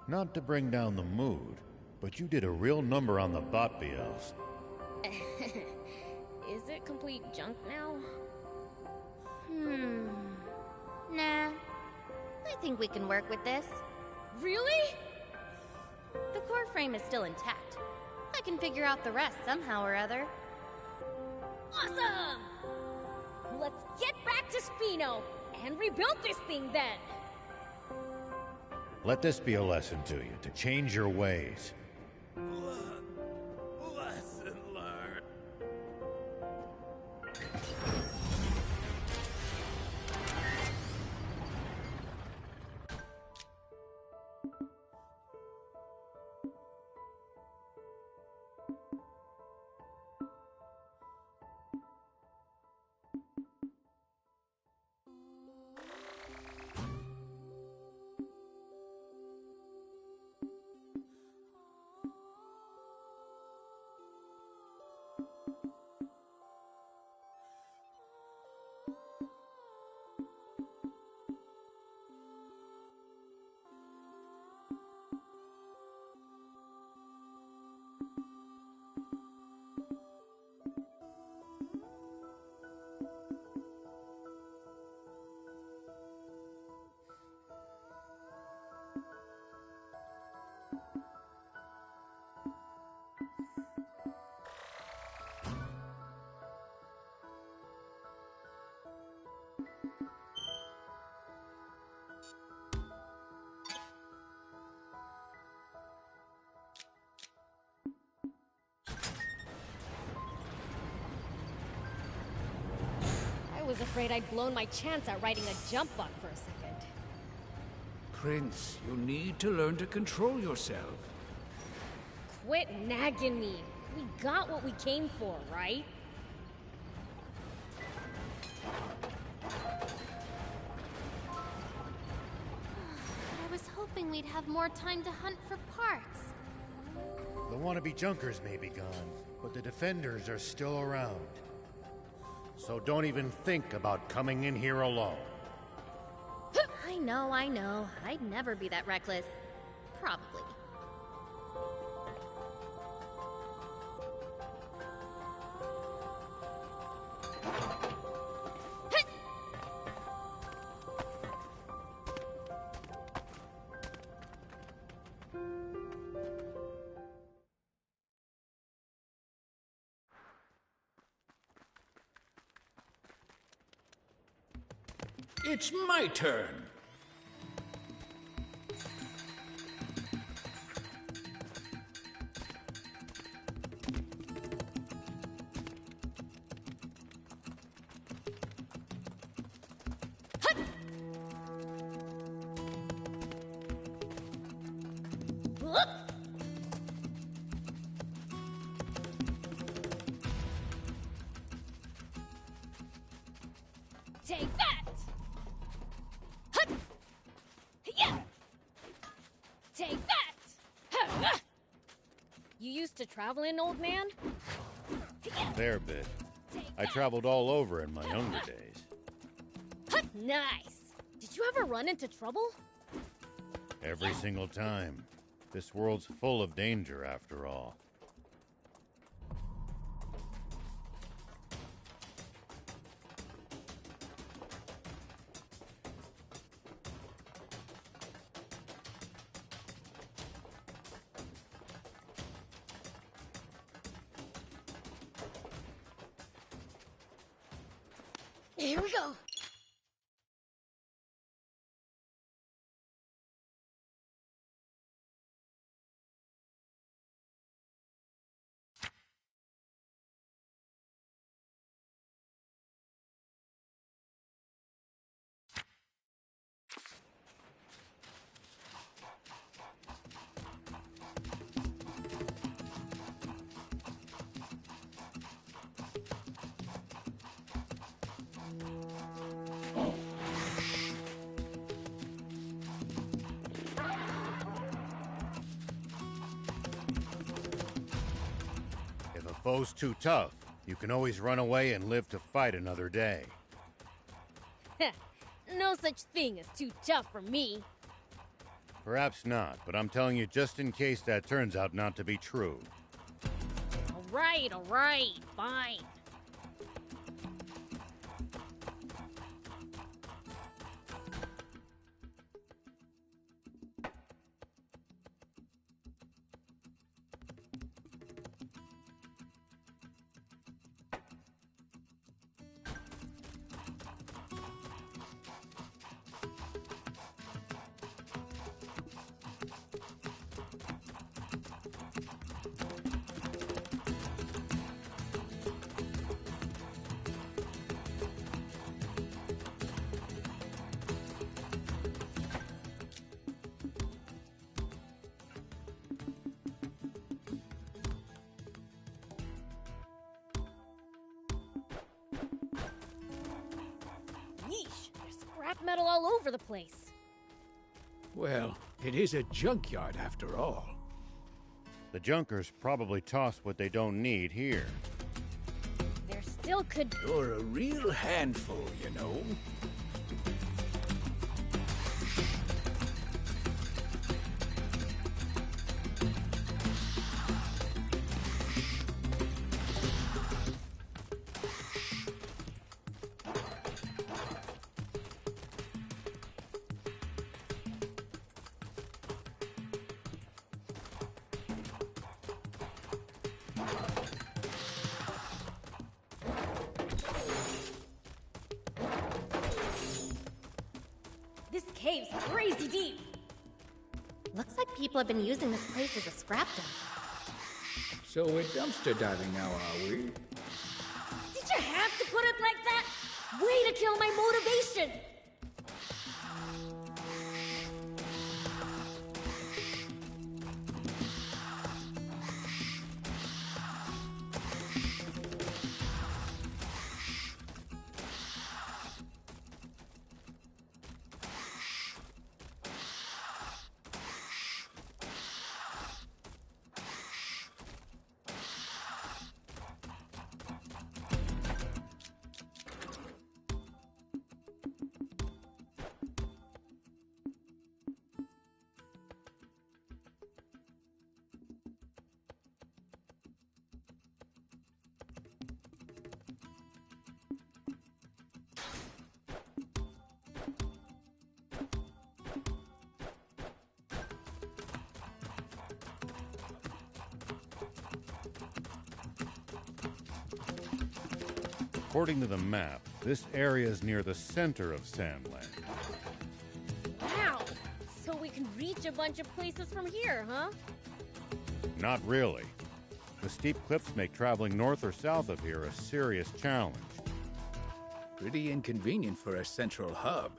S2: Not to bring down the mood, but you did a real number on the bot BLs.
S1: Is it complete junk now?
S4: Nah. I think we can work with this.
S1: Really?
S4: The core frame is still intact. I can figure out the rest somehow or other.
S1: Awesome! Let's get back to Spino and rebuild this thing then!
S2: Let this be a lesson to you, to change your ways.
S6: Lesson learned.
S1: I was afraid I'd blown my chance at riding a jump bot for a second.
S3: Prince, you need to learn to control yourself.
S1: Quit nagging me. We got what we came for, right?
S4: I was hoping we'd have more time to hunt for parts.
S2: The wannabe junkers may be gone, but the defenders are still around. So don't even think about coming in here alone.
S4: I know. I'd never be that reckless. Probably.
S3: It's my turn.
S1: Take that! Hut! Yeah! Take that! Huh! You used to traveling, old man?
S2: Fair bit. I traveled all over in my younger days.
S1: Hut! Nice! Did you ever run into trouble?
S2: Every single time. This world's full of danger, after all.
S1: Here we go!
S2: foe's too tough, you can always run away and live to fight another day.
S1: No such thing as too tough for me.
S2: Perhaps not, but I'm telling you just in case that turns out not to be true.
S1: All right, fine. Yeesh, there's scrap metal all over the place.
S3: Well, it is a junkyard after all.
S2: The Junkers probably toss what they don't need here.
S1: There still could...
S3: You're a real handful, you know.
S1: This cave's crazy deep.
S4: Looks like people have been using this place as a scrap dump.
S3: So we're dumpster diving now, are we?
S1: Did you have to put it like that? Way to kill my motivation!
S2: According to the map, this area is near the center of Sandland.
S1: Wow! So we can reach a bunch of places from here, huh?
S2: Not really. The steep cliffs make traveling north or south of here a serious challenge.
S3: Pretty inconvenient for a central hub.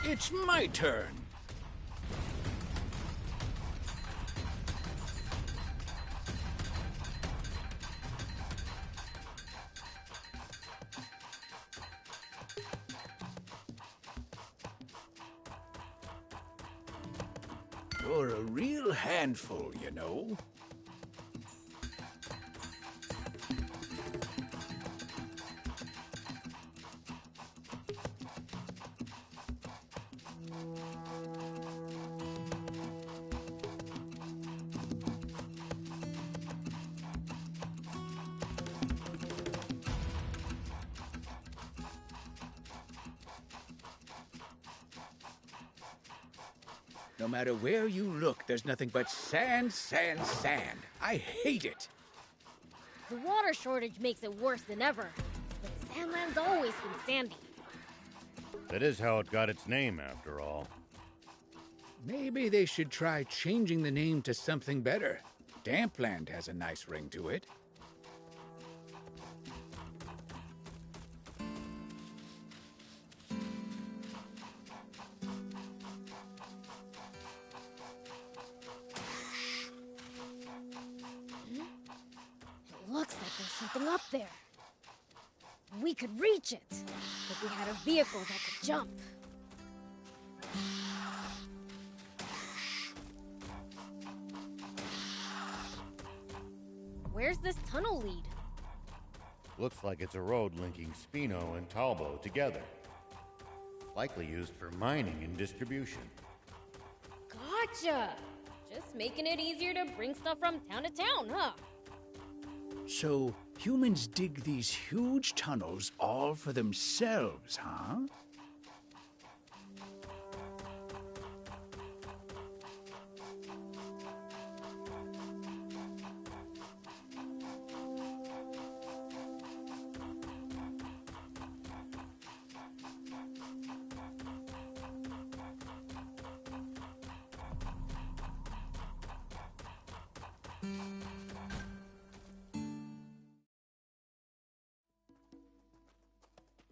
S3: It's my turn. You're a real handful, you know. No matter where you look, there's nothing but sand, sand, sand. I hate it.
S1: The water shortage makes it worse than ever. But Sandland's always been sandy.
S2: That is how it got its name, after all.
S3: Maybe they should try changing the name to something better. Dampland has a nice ring to it.
S1: It looks like there's something up there. We could reach it if we had a vehicle that could jump. Where's this tunnel lead?
S2: Looks like it's a road linking Spino and Talbo together. Likely used for mining and distribution.
S1: Gotcha! Just making it easier to bring stuff from town to town, huh?
S3: So, humans dig these huge tunnels all for themselves, huh?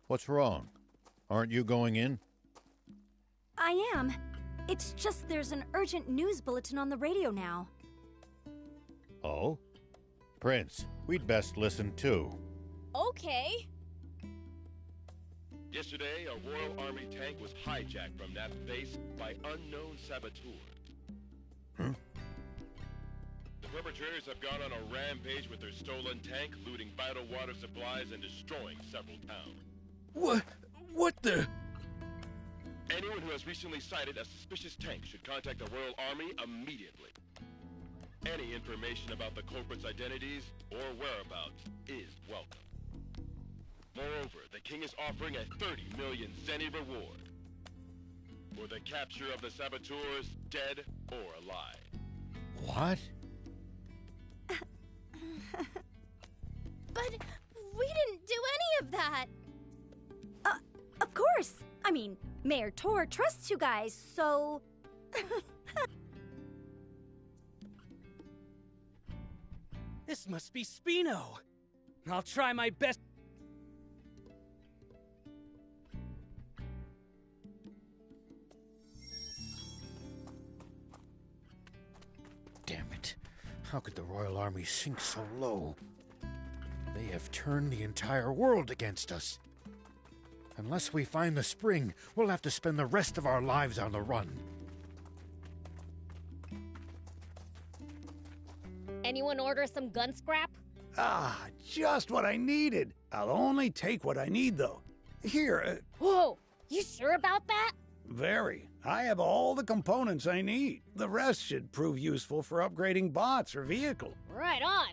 S2: What's wrong? Aren't you going in?
S9: I am. It's just there's an urgent news bulletin on the radio now.
S2: Oh? Prince, we'd best listen too.
S1: Okay.
S10: Yesterday, a Royal Army tank was hijacked from that base by unknown saboteurs.
S2: Huh?
S10: The perpetrators have gone on a rampage with their stolen tank, looting vital water supplies and destroying several towns.
S6: What the?
S10: Anyone who has recently sighted a suspicious tank should contact the Royal Army immediately. Any information about the culprits' identities or whereabouts is welcome. Moreover, the king is offering a 30 million zenny reward for the capture of the saboteurs, dead or alive.
S2: What?
S4: But we didn't do any of that!
S9: Of course! I mean, Mayor Tor trusts you guys, so...
S5: This must be Spino. I'll try my best.
S2: Damn it. How could the Royal Army sink so low? They have turned the entire world against us. Unless we find the spring, we'll have to spend the rest of our lives on the run.
S1: Anyone order some gun scrap?
S3: Ah, just what I needed. I'll only take what I need, though. Here,
S1: Whoa! You sure about that?
S3: very. I have all the components I need. The rest should prove useful for upgrading bots or vehicles.
S1: Right on.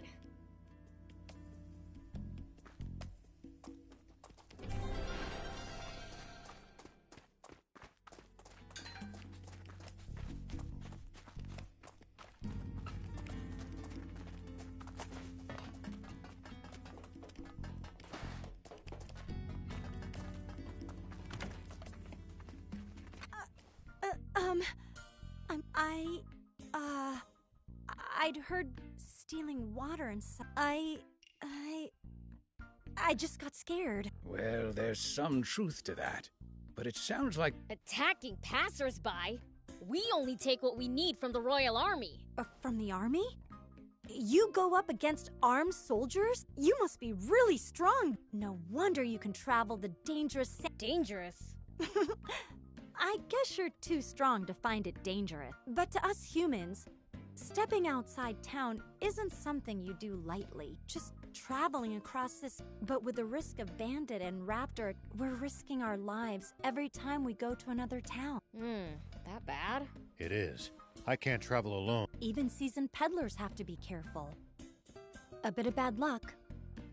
S9: I'd heard stealing water and stuff. I just got scared.
S3: Well, there's some truth to that. But it sounds like...
S1: Attacking passersby? We only take what we need from the Royal Army.
S9: From the army? You go up against armed soldiers? You must be really strong. No wonder you can travel the dangerous...
S1: Dangerous?
S9: I guess you're too strong to find it dangerous. But to us humans, stepping outside town isn't something you do lightly. Just traveling across this, but with the risk of bandit and raptor, we're risking our lives every time we go to another town.
S1: That bad?
S2: It is. I can't travel alone.
S9: Even seasoned peddlers have to be careful. A bit of bad luck,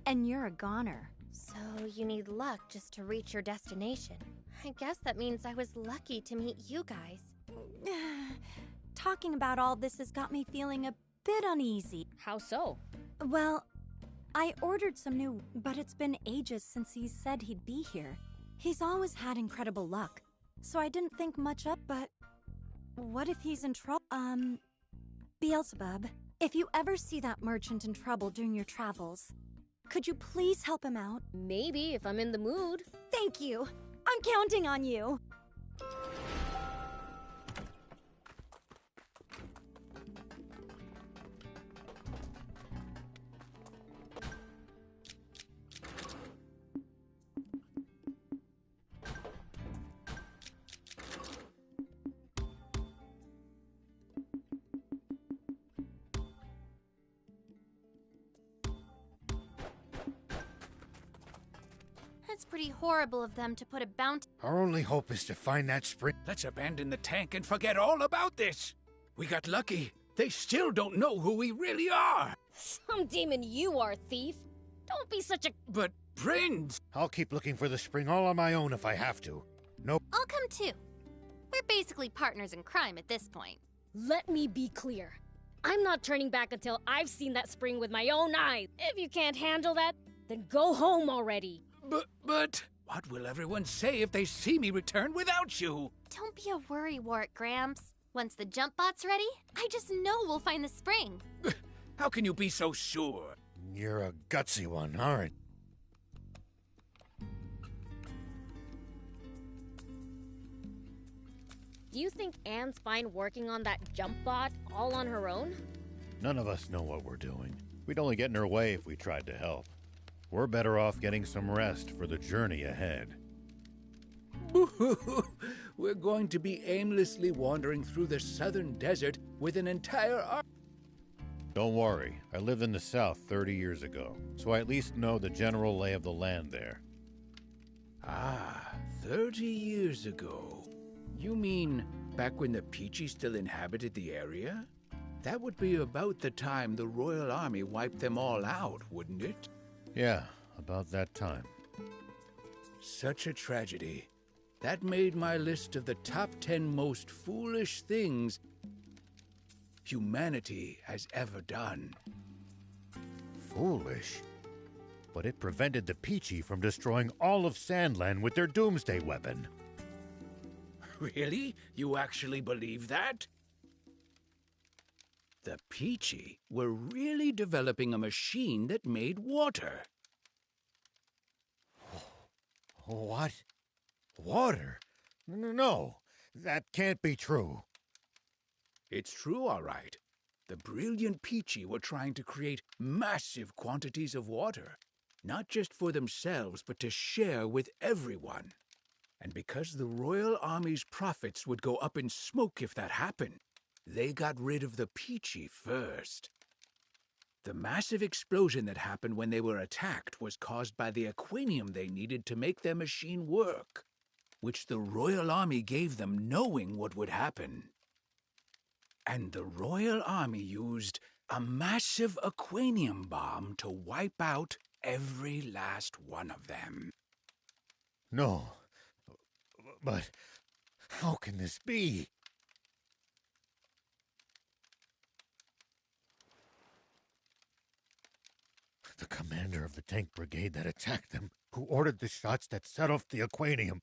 S9: and you're a goner.
S4: So you need luck just to reach your destination. I guess that means I was lucky to meet you guys.
S9: Talking about all this has got me feeling a bit uneasy.
S1: How so?
S9: Well, I ordered some new, but it's been ages since he said he'd be here. He's always had incredible luck, so I didn't think much of, but what if he's in trouble? Beelzebub, If you ever see that merchant in trouble during your travels, could you please help him out?
S1: Maybe, if I'm in the mood.
S9: Thank you. I'm counting on you.
S4: It's pretty horrible of them to put a bounty.
S2: Our only hope is to find that spring.
S3: Let's abandon the tank and forget all about this. We got lucky. They still don't know who we really are.
S1: Some demon you are, thief. Don't be such a...
S3: But, Prince!
S2: I'll keep looking for the spring all on my own if I have to. Nope.
S4: I'll come too. We're basically partners in crime at this point.
S1: Let me be clear. I'm not turning back until I've seen that spring with my own eyes. If you can't handle that, then go home already.
S3: But, what will everyone say if they see me return without you?
S4: Don't be a worrywart, Gramps. Once the jump bot's ready, I just know we'll find the spring.
S3: How can you be so sure?
S2: You're a gutsy one, aren't you?
S1: Do you think Anne's fine working on that jump bot all on her own?
S2: None of us know what we're doing. We'd only get in her way if we tried to help. We're better off getting some rest for the journey ahead.
S3: We're going to be aimlessly wandering through the southern desert with an entire army.
S2: Don't worry, I lived in the south 30 years ago, so I at least know the general lay of the land there.
S3: Ah, 30 years ago. You mean back when the Peachy still inhabited the area? That would be about the time the Royal Army wiped them all out, wouldn't it?
S2: Yeah, about that time.
S3: Such a tragedy. That made my list of the top 10 most foolish things humanity has ever done.
S2: Foolish? But it prevented the Peachy from destroying all of Sandland with their doomsday weapon.
S3: Really? You actually believe that? The Peachy were really developing a machine that made water.
S2: What? Water? No, that can't be true.
S3: It's true, all right. The brilliant Peachy were trying to create massive quantities of water, not just for themselves, but to share with everyone. And because the Royal Army's profits would go up in smoke if that happened, they got rid of the Peachy first. The massive explosion that happened when they were attacked was caused by the aquanium they needed to make their machine work, which the Royal Army gave them knowing what would happen. And the Royal Army used a massive aquanium bomb to wipe out every last one of them.
S2: No, but how can this be? The commander of the tank brigade that attacked them, who ordered the shots that set off the aquanium,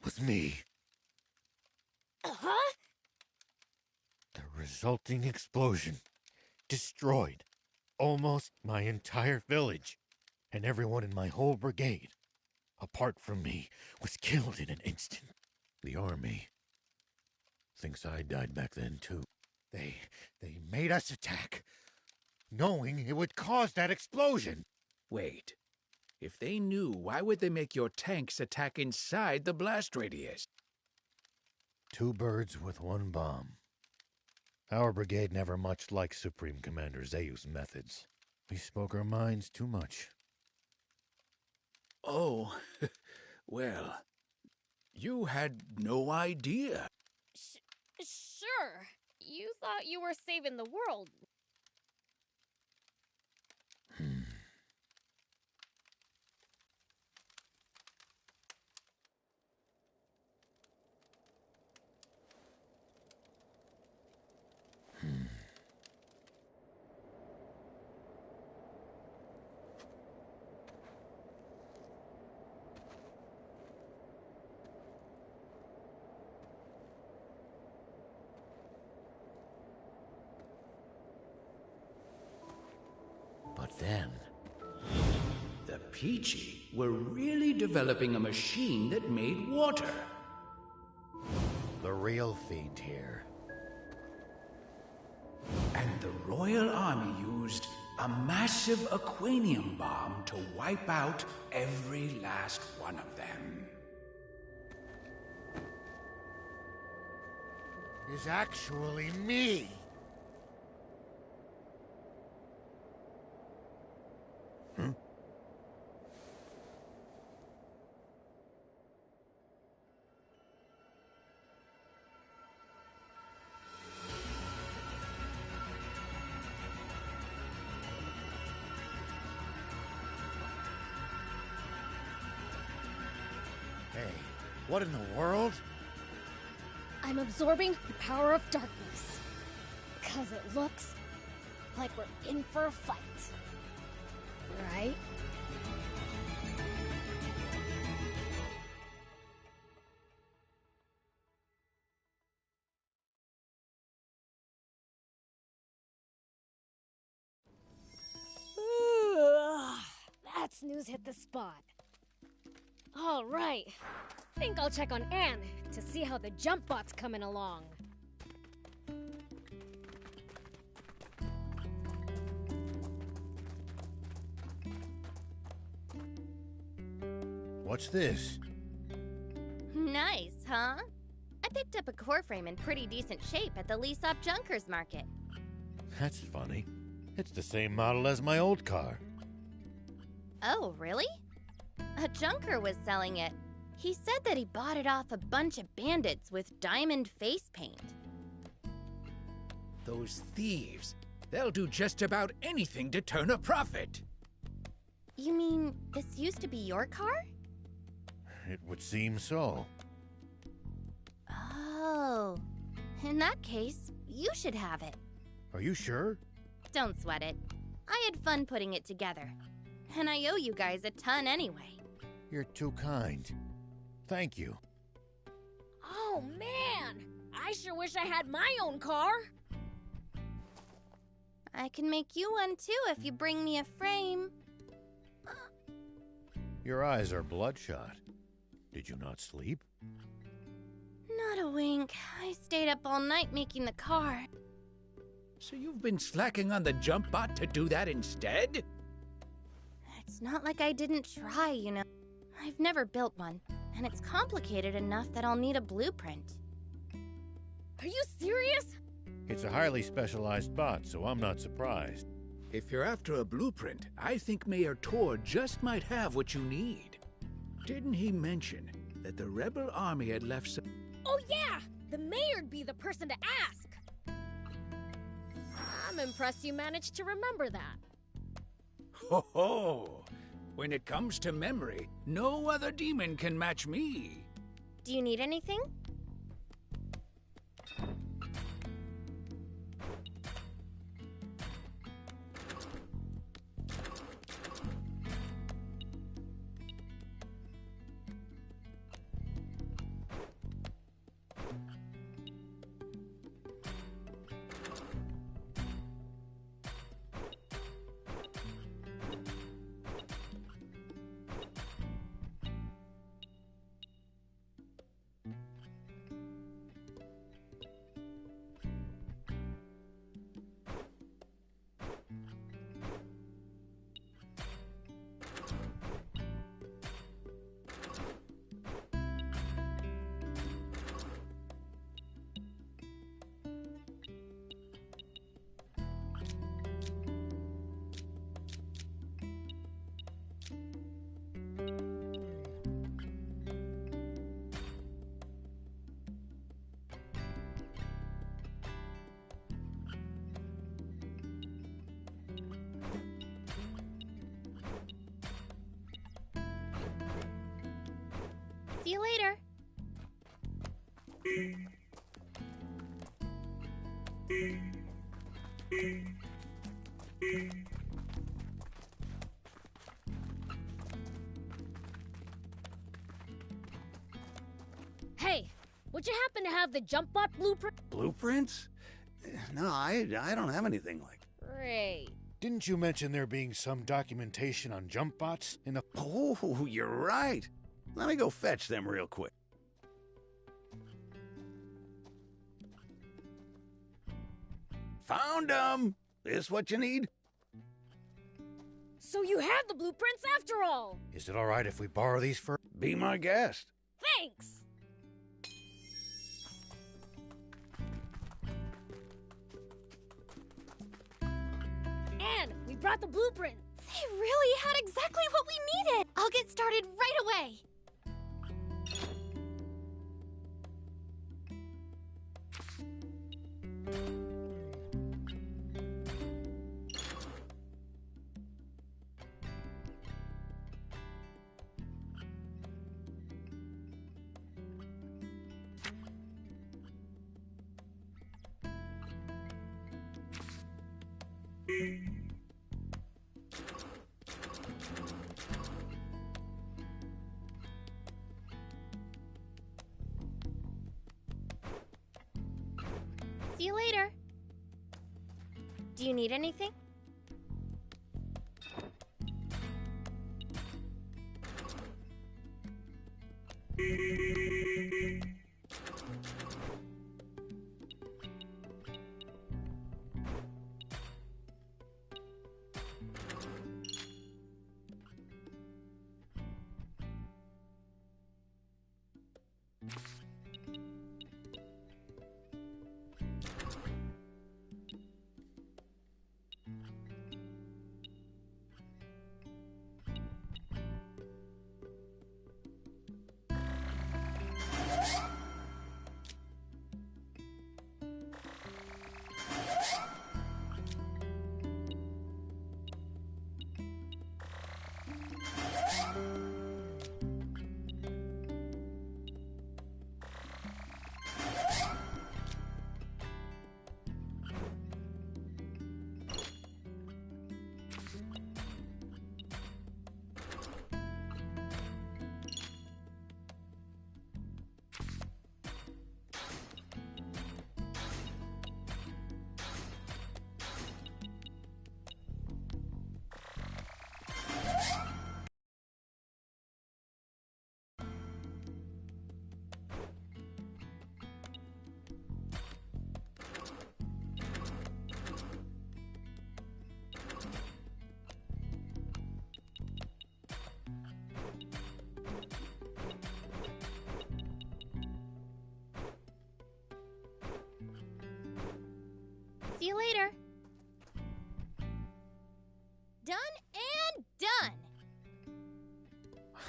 S2: was me.
S1: Huh?
S2: The resulting explosion destroyed almost my entire village, and everyone in my whole brigade, apart from me, was killed in an instant. The army thinks I died back then, too. They made us attack, knowing it would cause that explosion.
S3: Wait. If they knew, why would they make your tanks attack inside the blast radius?
S2: Two birds with one bomb. Our brigade never much liked Supreme Commander Zayu's methods. We spoke our minds too much.
S3: Oh, well, you had no idea.
S1: Sure. You thought you were saving the world.
S3: Peachy were really developing a machine that made water.
S2: The real feat here.
S3: And the Royal Army used a massive aquanium bomb to wipe out every last one of them.
S2: Is actually me. Hmm? Hey, what in the world?
S1: I'm absorbing the power of darkness. 'Cause it looks like we're in for a fight. Right? That snooze hit the spot. All right. Think I'll check on Anne to see how the jump bot's coming along.
S2: What's this?
S4: Nice, huh? I picked up a core frame in pretty decent shape at the Lease-Up Junkers Market.
S2: That's funny. It's the same model as my old car.
S4: Oh, really? A junker was selling it. He said that he bought it off a bunch of bandits with diamond face paint.
S3: Those thieves, they'll do just about anything to turn a profit.
S4: You mean this used to be your car?
S2: It would seem so.
S4: Oh, in that case, you should have it.
S2: Are you sure?
S4: Don't sweat it. I had fun putting it together. And I owe you guys a ton anyway.
S2: You're too kind. Thank you.
S1: Oh, man! I sure wish I had my own car.
S4: I can make you one too if you bring me a frame.
S2: Your eyes are bloodshot. Did you not sleep?
S4: Not a wink. I stayed up all night making the car.
S3: So you've been slacking on the jump bot to do that instead?
S4: It's not like I didn't try, you know. I've never built one, and it's complicated enough that I'll need a blueprint.
S1: Are you serious?
S2: It's a highly specialized bot, so I'm not surprised.
S3: If you're after a blueprint, I think Mayor Tor just might have what you need. Didn't he mention that the rebel army had left some...
S1: Oh yeah! The mayor'd be the person to ask! I'm impressed you managed to remember that.
S3: Ho ho! When it comes to memory, no other demon can match me.
S4: Do you need anything? See you later.
S1: Hey, would you happen to have the jump bot blueprint?
S11: Blueprints? No, I don't have anything like...
S1: Great.
S2: Didn't you mention there being some documentation on jump bots in the...
S3: Oh, you're right. Let me go fetch them real quick. Found them! This what you need?
S1: So you have the blueprints after all!
S2: Is it alright if we borrow these for...
S3: Be my guest.
S1: Thanks! And we brought the blueprint!
S4: They really had exactly what we needed! I'll get started right away! See you later. Do you need anything? See you later. Done and done.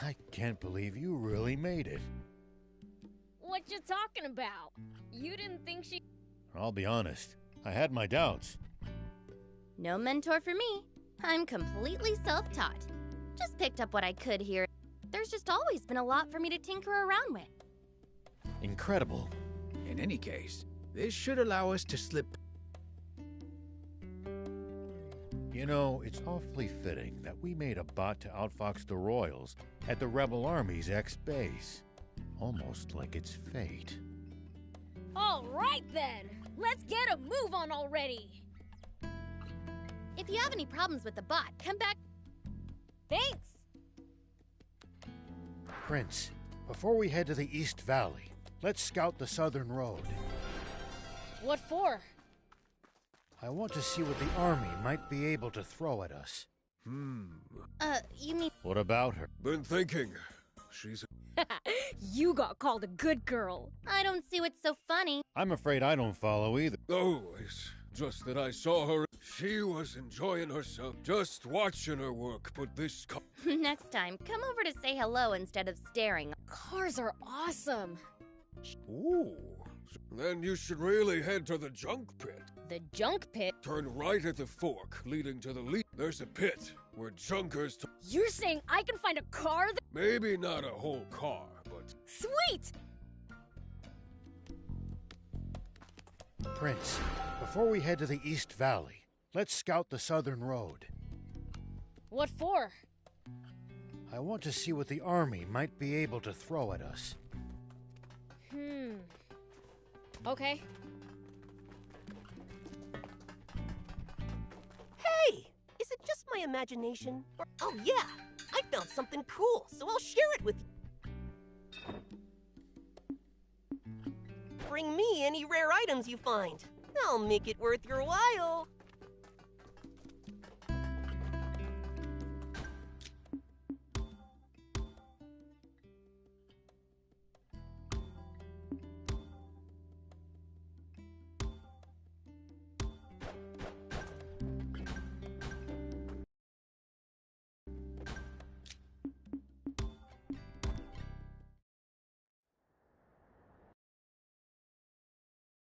S2: I can't believe you really made it.
S1: What you talking about? You didn't think she...
S2: I'll be honest, I had my doubts.
S4: No mentor for me. I'm completely self-taught. Just picked up what I could here. There's just always been a lot for me to tinker around with.
S2: Incredible.
S3: In any case, this should allow us to slip...
S2: You know, it's awfully fitting that we made a bot to outfox the Royals at the Rebel Army's ex-base. Almost like it's fate.
S1: All right then! Let's get a move on already!
S4: If you have any problems with the bot, come back.
S1: Thanks!
S2: Prince, before we head to the East Valley, let's scout the Southern Road.
S1: What for?
S2: I want to see what the army might be able to throw at us.
S4: You mean...
S2: What about her?
S7: Been thinking. She's...
S1: You got called a good girl.
S4: I don't see what's so funny.
S2: I'm afraid I don't follow either.
S6: Oh, it's just that I saw her. She was enjoying herself, just watching her work, but this...
S4: Next time, come over to say hello instead of staring.
S1: Cars are awesome.
S6: Ooh. Then you should really head to the junk pit.
S1: The junk pit?
S6: Turn right at the fork, leading to the There's a pit where junkers...
S1: You're saying I can find a car that...
S6: Maybe not a whole car, but...
S1: Sweet!
S2: Prince, before we head to the East Valley, let's scout the Southern Road.
S1: What for?
S2: I want to see what the army might be able to throw at us.
S1: Okay.
S3: Hey!
S11: my imagination. Or, oh yeah, I found something cool, so I'll share it with you. Bring me any rare items you find. I'll make it worth your while.